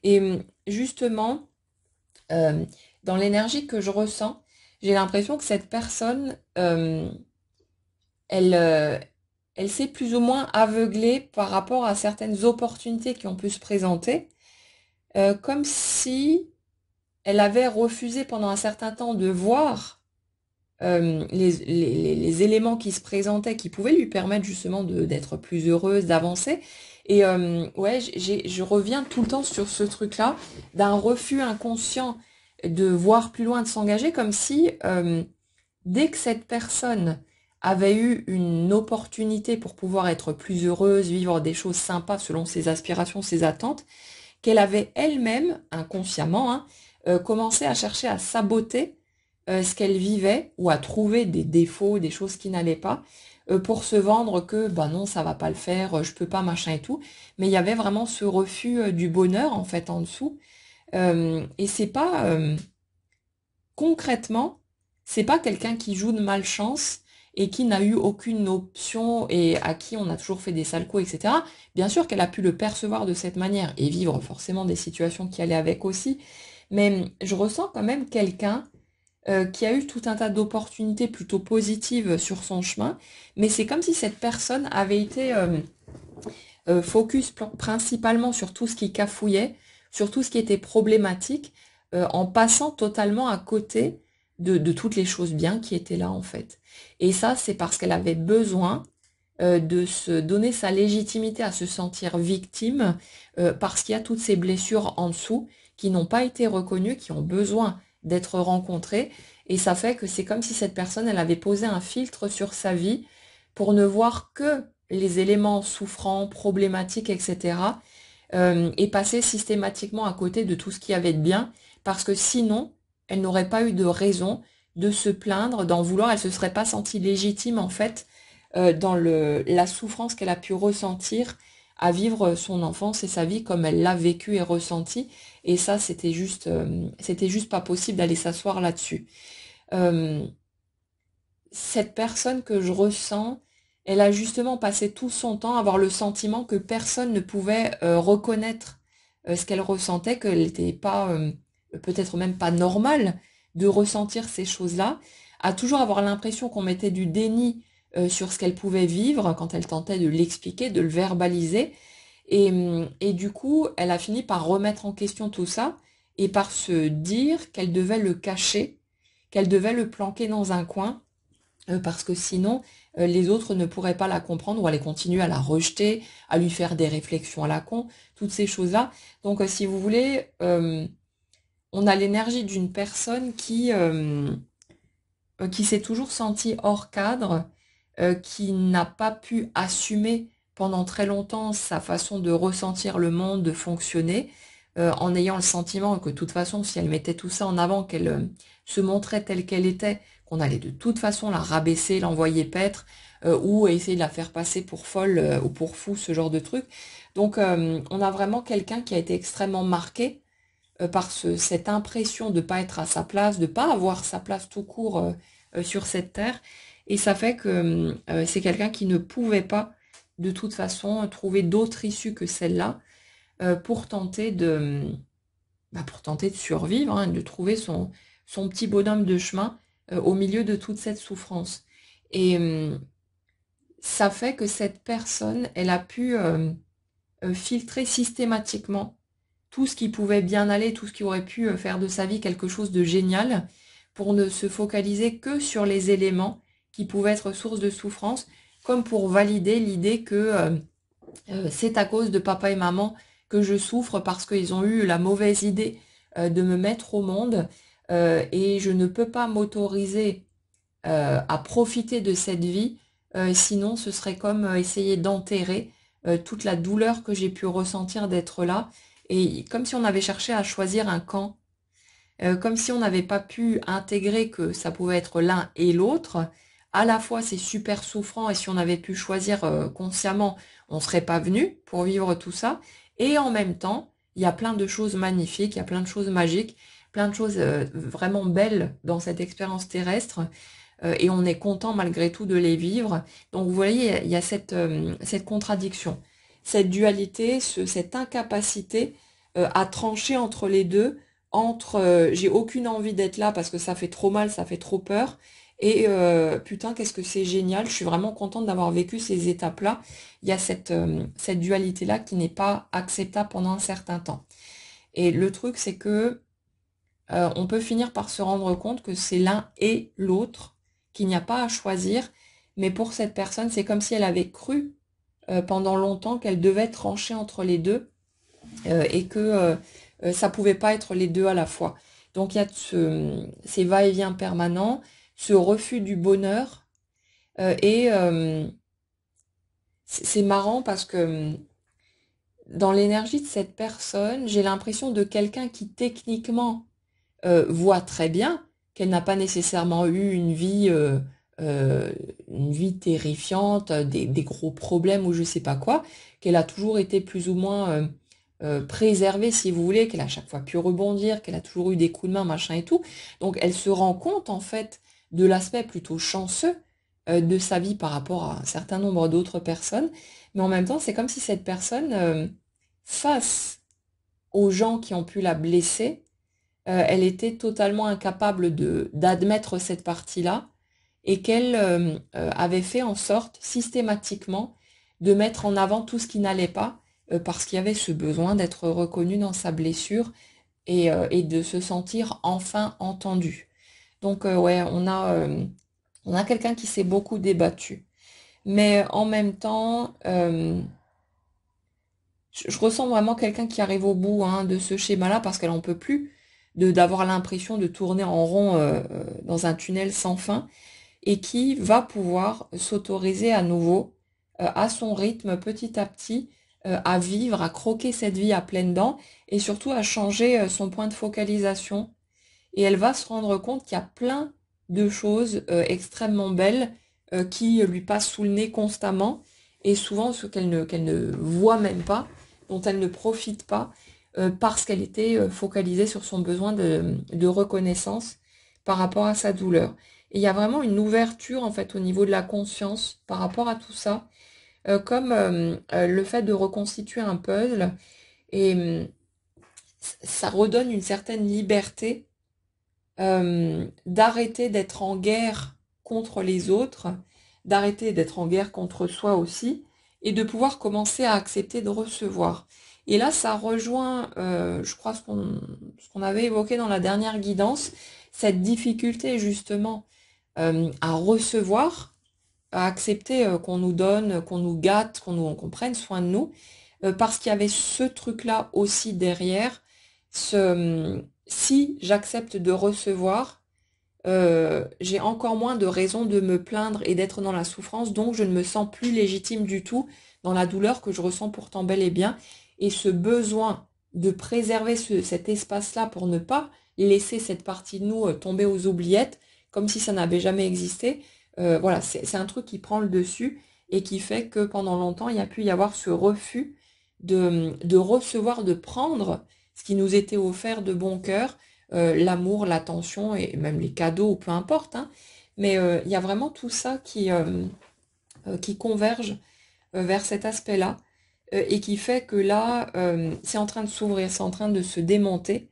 Et justement, euh, dans l'énergie que je ressens, j'ai l'impression que cette personne, elle, elle s'est plus ou moins aveuglée par rapport à certaines opportunités qui ont pu se présenter, comme si elle avait refusé pendant un certain temps de voir les éléments qui se présentaient, qui pouvaient lui permettre justement d'être plus heureuse, d'avancer. Et ouais, je reviens tout le temps sur ce truc-là, d'un refus inconscient de voir plus loin, de s'engager, comme si dès que cette personne avait eu une opportunité pour pouvoir être plus heureuse, vivre des choses sympas selon ses aspirations, ses attentes, qu'elle avait elle-même, inconsciemment, hein, commencé à chercher à saboter ce qu'elle vivait ou à trouver des défauts, des choses qui n'allaient pas, pour se vendre que bah non, ça va pas le faire, je peux pas, machin et tout. Mais il y avait vraiment ce refus du bonheur en fait en dessous. Et c'est pas concrètement, c'est pas quelqu'un qui joue de malchance et qui n'a eu aucune option et à qui on a toujours fait des sales coups, etc. Bien sûr qu'elle a pu le percevoir de cette manière et vivre forcément des situations qui allaient avec aussi, mais je ressens quand même quelqu'un qui a eu tout un tas d'opportunités plutôt positives sur son chemin, mais c'est comme si cette personne avait été focus principalement sur tout ce qui cafouillait, sur tout ce qui était problématique, en passant totalement à côté de toutes les choses bien qui étaient là en fait. Et ça, c'est parce qu'elle avait besoin de se donner sa légitimité à se sentir victime, parce qu'il y a toutes ces blessures en dessous qui n'ont pas été reconnues, qui ont besoin d'être rencontrées. Et ça fait que c'est comme si cette personne, elle avait posé un filtre sur sa vie pour ne voir que les éléments souffrants, problématiques, etc. Et passer systématiquement à côté de tout ce qui avait de bien, parce que sinon, elle n'aurait pas eu de raison de se plaindre, d'en vouloir, elle se serait pas sentie légitime en fait dans la souffrance qu'elle a pu ressentir à vivre son enfance et sa vie comme elle l'a vécu et ressenti. Et ça, c'était juste pas possible d'aller s'asseoir là-dessus. Euh, cette personne que je ressens, elle a justement passé tout son temps à avoir le sentiment que personne ne pouvait reconnaître ce qu'elle ressentait, qu'elle n'était pas, peut-être même pas normale de ressentir ces choses-là, à toujours avoir l'impression qu'on mettait du déni sur ce qu'elle pouvait vivre quand elle tentait de l'expliquer, de le verbaliser. Et du coup, elle a fini par remettre en question tout ça et par se dire qu'elle devait le cacher, qu'elle devait le planquer dans un coin parce que sinon, les autres ne pourraient pas la comprendre ou aller continuer à la rejeter, à lui faire des réflexions à la con, toutes ces choses-là. Donc, si vous voulez, on a l'énergie d'une personne qui s'est toujours sentie hors cadre, qui n'a pas pu assumer pendant très longtemps sa façon de ressentir le monde, de fonctionner, en ayant le sentiment que de toute façon, si elle mettait tout ça en avant, qu'elle se montrait telle qu'elle était, qu'on allait de toute façon la rabaisser, l'envoyer paître, ou essayer de la faire passer pour folle ou pour fou, ce genre de truc. Donc on a vraiment quelqu'un qui a été extrêmement marqué par cette impression de ne pas être à sa place, de ne pas avoir sa place tout court sur cette terre. Et ça fait que c'est quelqu'un qui ne pouvait pas de toute façon trouver d'autres issues que celle-là pour tenter pour tenter de survivre, hein, de trouver son petit bonhomme de chemin au milieu de toute cette souffrance. Et ça fait que cette personne, elle a pu filtrer systématiquement tout ce qui pouvait bien aller, tout ce qui aurait pu faire de sa vie quelque chose de génial, pour ne se focaliser que sur les éléments qui pouvaient être source de souffrance, comme pour valider l'idée que c'est à cause de papa et maman que je souffre parce qu'ils ont eu la mauvaise idée de me mettre au monde et je ne peux pas m'autoriser à profiter de cette vie, sinon ce serait comme essayer d'enterrer toute la douleur que j'ai pu ressentir d'être là, et comme si on avait cherché à choisir un camp, comme si on n'avait pas pu intégrer que ça pouvait être l'un et l'autre. À la fois c'est super souffrant et si on avait pu choisir consciemment, on serait pas venu pour vivre tout ça. Et en même temps, il y a plein de choses magnifiques, il y a plein de choses magiques, plein de choses vraiment belles dans cette expérience terrestre. Et on est content malgré tout de les vivre. Donc vous voyez, il y a cette contradiction, cette dualité, cette incapacité à trancher entre les deux, entre j'ai aucune envie d'être là parce que ça fait trop mal, ça fait trop peur, et putain qu'est-ce que c'est génial, je suis vraiment contente d'avoir vécu ces étapes-là. Il y a cette dualité-là qui n'est pas acceptable pendant un certain temps. Et le truc c'est que on peut finir par se rendre compte que c'est l'un et l'autre, qu'il n'y a pas à choisir, mais pour cette personne, c'est comme si elle avait cru pendant longtemps qu'elle devait trancher entre les deux et que ça pouvait pas être les deux à la fois. Donc il y a ces va-et-vient permanents, ce refus du bonheur et c'est marrant parce que dans l'énergie de cette personne, j'ai l'impression de quelqu'un qui techniquement voit très bien qu'elle n'a pas nécessairement eu une vie terrifiante, des gros problèmes ou je sais pas quoi, qu'elle a toujours été plus ou moins préservée, si vous voulez, qu'elle a à chaque fois pu rebondir, qu'elle a toujours eu des coups de main, machin et tout. Donc elle se rend compte en fait de l'aspect plutôt chanceux de sa vie par rapport à un certain nombre d'autres personnes, mais en même temps c'est comme si cette personne, face aux gens qui ont pu la blesser, elle était totalement incapable d'admettre cette partie-là et qu'elle avait fait en sorte systématiquement de mettre en avant tout ce qui n'allait pas parce qu'il y avait ce besoin d'être reconnu dans sa blessure et de se sentir enfin entendu. Donc ouais, on a quelqu'un qui s'est beaucoup débattu. Mais en même temps, je ressens vraiment quelqu'un qui arrive au bout hein, de ce schéma-là parce qu'elle en peut plus d'avoir l'impression de tourner en rond dans un tunnel sans fin et qui va pouvoir s'autoriser à nouveau, à son rythme, petit à petit, à vivre, à croquer cette vie à pleines dents et surtout à changer son point de focalisation. Et elle va se rendre compte qu'il y a plein de choses extrêmement belles qui lui passent sous le nez constamment et souvent ce qu'elle ne voit même pas, dont elle ne profite pas parce qu'elle était focalisée sur son besoin de reconnaissance par rapport à sa douleur. Et il y a vraiment une ouverture en fait au niveau de la conscience par rapport à tout ça, comme le fait de reconstituer un puzzle et ça redonne une certaine liberté d'arrêter d'être en guerre contre les autres, d'arrêter d'être en guerre contre soi aussi, et de pouvoir commencer à accepter de recevoir. Et là, ça rejoint, je crois, ce qu'on avait évoqué dans la dernière guidance, cette difficulté justement à recevoir, à accepter qu'on nous donne, qu'on nous gâte, qu'on prenne soin de nous, parce qu'il y avait ce truc-là aussi derrière, si j'accepte de recevoir, j'ai encore moins de raisons de me plaindre et d'être dans la souffrance, donc je ne me sens plus légitime du tout dans la douleur que je ressens pourtant bel et bien. Et ce besoin de préserver cet espace-là pour ne pas laisser cette partie de nous tomber aux oubliettes, comme si ça n'avait jamais existé, voilà, c'est un truc qui prend le dessus et qui fait que pendant longtemps, il y a pu y avoir ce refus de recevoir, de prendre ce qui nous était offert de bon cœur, l'amour, l'attention et même les cadeaux, peu importe, hein. Mais il y a vraiment tout ça qui converge vers cet aspect-là, et qui fait que là, c'est en train de s'ouvrir, c'est en train de se démonter,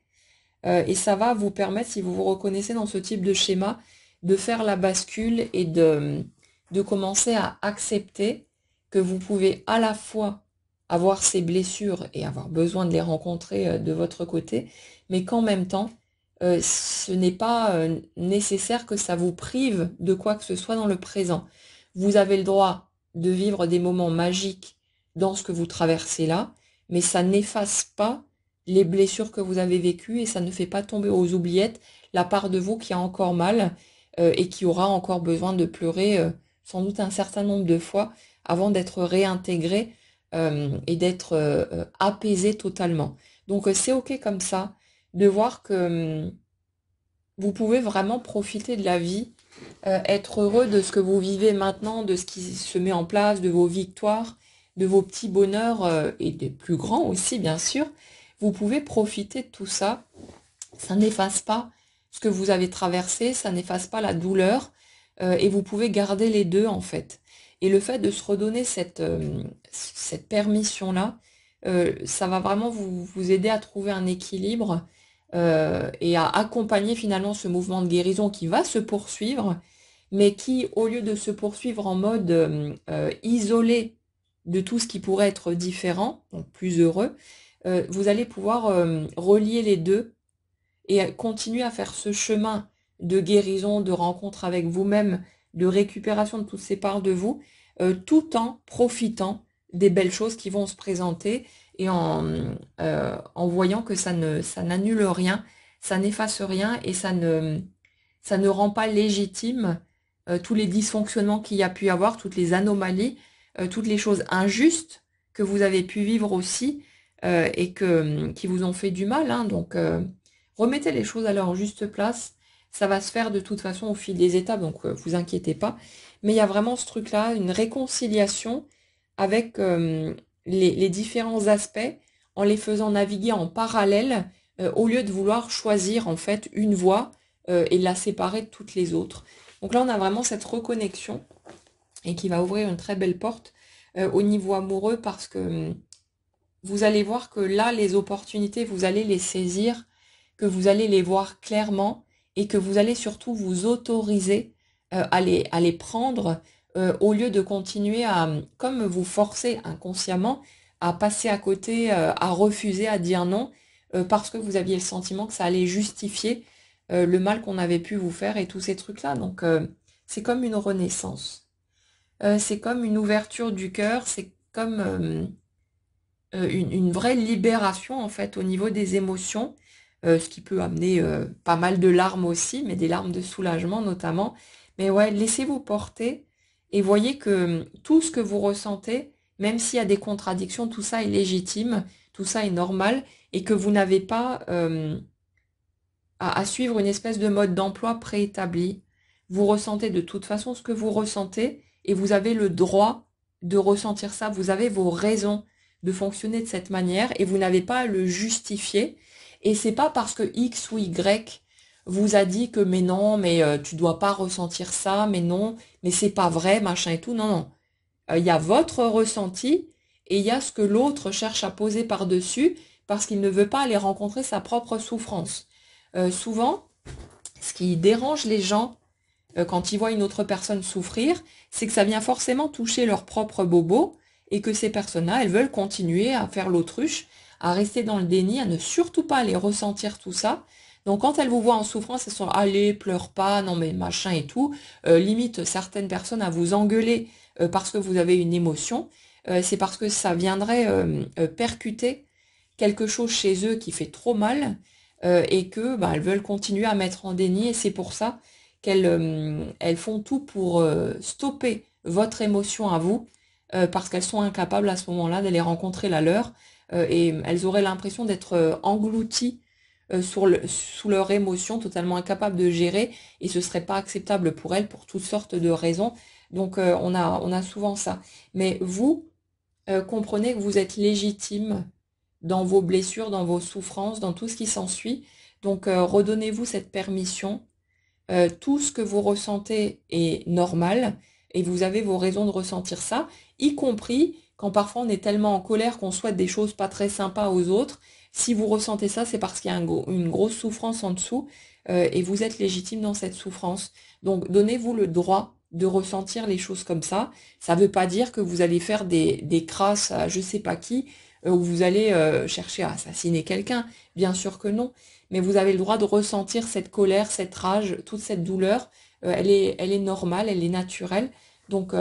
et ça va vous permettre, si vous vous reconnaissez dans ce type de schéma, de faire la bascule et de commencer à accepter que vous pouvez à la fois avoir ces blessures et avoir besoin de les rencontrer de votre côté, mais qu'en même temps, ce n'est pas nécessaire que ça vous prive de quoi que ce soit dans le présent. Vous avez le droit de vivre des moments magiques dans ce que vous traversez là, mais ça n'efface pas les blessures que vous avez vécues et ça ne fait pas tomber aux oubliettes la part de vous qui a encore mal et qui aura encore besoin de pleurer sans doute un certain nombre de fois avant d'être réintégré et d'être apaisé totalement. Donc c'est ok comme ça de voir que vous pouvez vraiment profiter de la vie, être heureux de ce que vous vivez maintenant, de ce qui se met en place, de vos victoires, de vos petits bonheurs et des plus grands aussi, bien sûr. Vous pouvez profiter de tout ça. Ça n'efface pas ce que vous avez traversé, ça n'efface pas la douleur et vous pouvez garder les deux en fait. Et le fait de se redonner cette permission-là, ça va vraiment vous aider à trouver un équilibre et à accompagner finalement ce mouvement de guérison qui va se poursuivre, mais qui, au lieu de se poursuivre en mode isolé de tout ce qui pourrait être différent, donc plus heureux, vous allez pouvoir relier les deux et continuer à faire ce chemin de guérison, de rencontre avec vous-même, de récupération de toutes ces parts de vous, tout en profitant des belles choses qui vont se présenter et en voyant que ça n'annule rien, ça n'efface rien et ça ne rend pas légitime tous les dysfonctionnements qu'il y a pu y avoir, toutes les anomalies, toutes les choses injustes que vous avez pu vivre aussi et qui vous ont fait du mal. Hein. Donc, remettez les choses à leur juste place. Ça va se faire de toute façon au fil des étapes, donc vous inquiétez pas. Mais il y a vraiment ce truc-là, une réconciliation avec les différents aspects en les faisant naviguer en parallèle au lieu de vouloir choisir en fait une voie et la séparer de toutes les autres. Donc là, on a vraiment cette reconnexion et qui va ouvrir une très belle porte au niveau amoureux parce que vous allez voir que là, les opportunités, vous allez les saisir, que vous allez les voir clairement et que vous allez surtout vous autoriser à les prendre au lieu de continuer à, comme vous forcer inconsciemment, à passer à côté, à refuser, à dire non, parce que vous aviez le sentiment que ça allait justifier le mal qu'on avait pu vous faire et tous ces trucs-là. Donc, c'est comme une renaissance. C'est comme une ouverture du cœur, c'est comme une vraie libération en fait au niveau des émotions, ce qui peut amener pas mal de larmes aussi, mais des larmes de soulagement notamment. Mais ouais, laissez-vous porter et voyez que tout ce que vous ressentez, même s'il y a des contradictions, tout ça est légitime, tout ça est normal et que vous n'avez pas à suivre une espèce de mode d'emploi préétabli. Vous ressentez de toute façon ce que vous ressentez et vous avez le droit de ressentir ça. Vous avez vos raisons de fonctionner de cette manière et vous n'avez pas à le justifier. Et c'est pas parce que X ou Y vous a dit que mais non, mais tu dois pas ressentir ça, mais non, mais c'est pas vrai, machin et tout. Non, non. Il y a votre ressenti et il y a ce que l'autre cherche à poser par-dessus parce qu'il ne veut pas aller rencontrer sa propre souffrance. Souvent, ce qui dérange les gens quand ils voient une autre personne souffrir, c'est que ça vient forcément toucher leur propre bobo et que ces personnes-là, elles veulent continuer à faire l'autruche, à rester dans le déni, à ne surtout pas aller ressentir tout ça. Donc quand elles vous voient en souffrance, elles sont allez, pleure pas, non mais machin et tout. Limite certaines personnes à vous engueuler parce que vous avez une émotion. C'est parce que ça viendrait percuter quelque chose chez eux qui fait trop mal et que bah, elles veulent continuer à mettre en déni et c'est pour ça elles font tout pour stopper votre émotion à vous parce qu'elles sont incapables à ce moment-là d'aller rencontrer la leur et elles auraient l'impression d'être englouties sous leur émotion, totalement incapables de gérer et ce serait pas acceptable pour elles pour toutes sortes de raisons. Donc on a souvent ça. Mais vous comprenez que vous êtes légitime dans vos blessures, dans vos souffrances, dans tout ce qui s'ensuit. Donc redonnez-vous cette permission tout ce que vous ressentez est normal et vous avez vos raisons de ressentir ça, y compris quand parfois on est tellement en colère qu'on souhaite des choses pas très sympas aux autres. Si vous ressentez ça, c'est parce qu'il y a une grosse souffrance en dessous et vous êtes légitime dans cette souffrance. Donc donnez-vous le droit de ressentir les choses comme ça. Ça ne veut pas dire que vous allez faire des crasses à je sais pas qui, ou vous allez chercher à assassiner quelqu'un. Bien sûr que non. Mais vous avez le droit de ressentir cette colère, cette rage, toute cette douleur. Elle est normale, elle est naturelle. Donc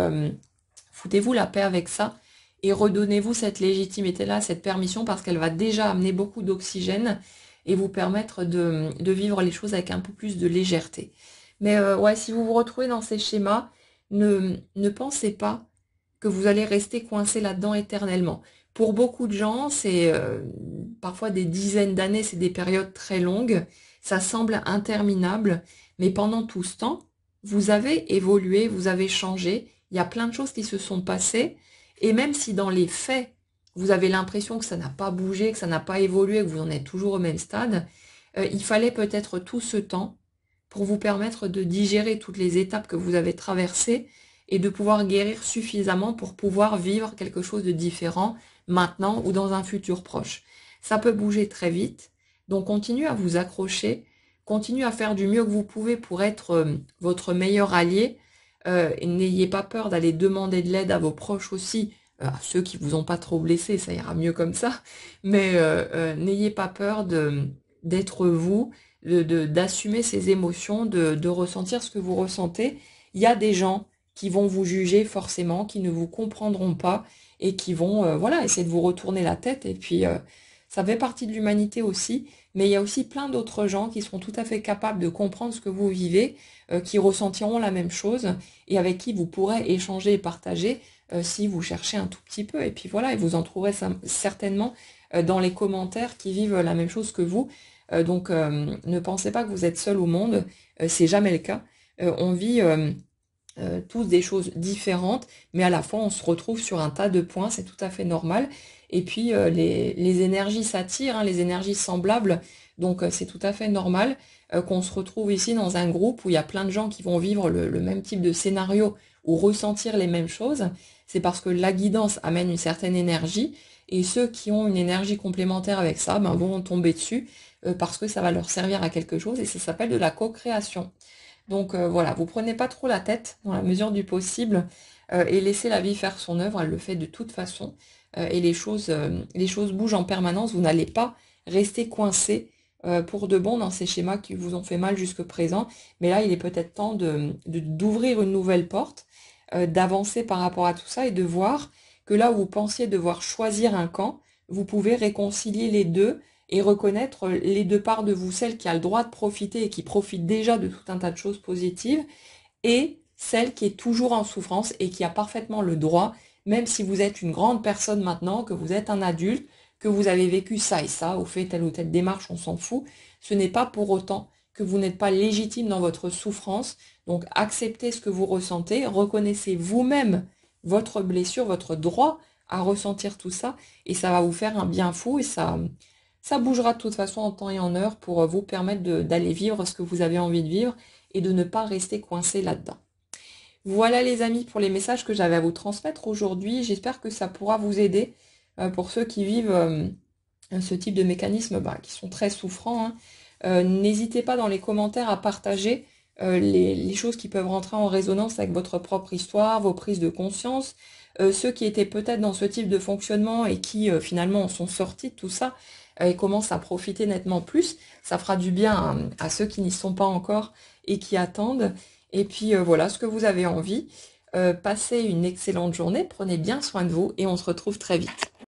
foutez-vous la paix avec ça et redonnez-vous cette légitimité-là, cette permission, parce qu'elle va déjà amener beaucoup d'oxygène et vous permettre de vivre les choses avec un peu plus de légèreté. Mais ouais, si vous vous retrouvez dans ces schémas, ne pensez pas que vous allez rester coincé là-dedans éternellement. Pour beaucoup de gens, c'est parfois des dizaines d'années, c'est des périodes très longues, ça semble interminable, mais pendant tout ce temps, vous avez évolué, vous avez changé, il y a plein de choses qui se sont passées, et même si dans les faits, vous avez l'impression que ça n'a pas bougé, que ça n'a pas évolué, que vous en êtes toujours au même stade, il fallait peut-être tout ce temps pour vous permettre de digérer toutes les étapes que vous avez traversées et de pouvoir guérir suffisamment pour pouvoir vivre quelque chose de différent maintenant ou dans un futur proche. Ça peut bouger très vite, donc continuez à vous accrocher, continuez à faire du mieux que vous pouvez pour être votre meilleur allié, et n'ayez pas peur d'aller demander de l'aide à vos proches aussi, à ceux qui vous ont pas trop blessé, ça ira mieux comme ça, mais n'ayez pas peur d'être vous, d'assumer ces émotions, de ressentir ce que vous ressentez. Il y a des gens qui vont vous juger forcément, qui ne vous comprendront pas et qui vont voilà, essayer de vous retourner la tête. Et puis, ça fait partie de l'humanité aussi. Mais il y a aussi plein d'autres gens qui seront tout à fait capables de comprendre ce que vous vivez, qui ressentiront la même chose et avec qui vous pourrez échanger et partager si vous cherchez un tout petit peu. Et puis voilà, et vous en trouverez certainement dans les commentaires qui vivent la même chose que vous. Donc, ne pensez pas que vous êtes seul au monde, c'est jamais le cas. On vit tous des choses différentes, mais à la fois on se retrouve sur un tas de points, c'est tout à fait normal. Et puis les énergies s'attirent, hein, les énergies semblables, donc c'est tout à fait normal qu'on se retrouve ici dans un groupe où il y a plein de gens qui vont vivre le même type de scénario ou ressentir les mêmes choses. C'est parce que la guidance amène une certaine énergie, et ceux qui ont une énergie complémentaire avec ça ben, vont tomber dessus parce que ça va leur servir à quelque chose, et ça s'appelle de la co-création. Donc voilà, vous prenez pas trop la tête dans la mesure du possible et laissez la vie faire son œuvre, elle le fait de toute façon. Et les choses bougent en permanence, vous n'allez pas rester coincé pour de bon dans ces schémas qui vous ont fait mal jusque présent. Mais là, il est peut-être temps d'ouvrir une nouvelle porte, d'avancer par rapport à tout ça et de voir que là où vous pensiez devoir choisir un camp, vous pouvez réconcilier les deux et reconnaître les deux parts de vous, celle qui a le droit de profiter et qui profite déjà de tout un tas de choses positives, et celle qui est toujours en souffrance et qui a parfaitement le droit, même si vous êtes une grande personne maintenant, que vous êtes un adulte, que vous avez vécu ça et ça, ou fait telle ou telle démarche, on s'en fout, ce n'est pas pour autant que vous n'êtes pas légitime dans votre souffrance. Donc acceptez ce que vous ressentez, reconnaissez vous-même votre blessure, votre droit à ressentir tout ça, et ça va vous faire un bien fou, et ça bougera de toute façon en temps et en heure pour vous permettre d'aller vivre ce que vous avez envie de vivre et de ne pas rester coincé là-dedans. Voilà les amis pour les messages que j'avais à vous transmettre aujourd'hui. J'espère que ça pourra vous aider pour ceux qui vivent ce type de mécanismes qui sont très souffrants, hein. N'hésitez pas dans les commentaires à partager les choses qui peuvent rentrer en résonance avec votre propre histoire, vos prises de conscience, ceux qui étaient peut-être dans ce type de fonctionnement et qui finalement sont sortis de tout ça et commencent à profiter nettement plus. Ça fera du bien à ceux qui n'y sont pas encore et qui attendent. Et puis voilà ce que vous avez envie. Passez une excellente journée, prenez bien soin de vous et on se retrouve très vite.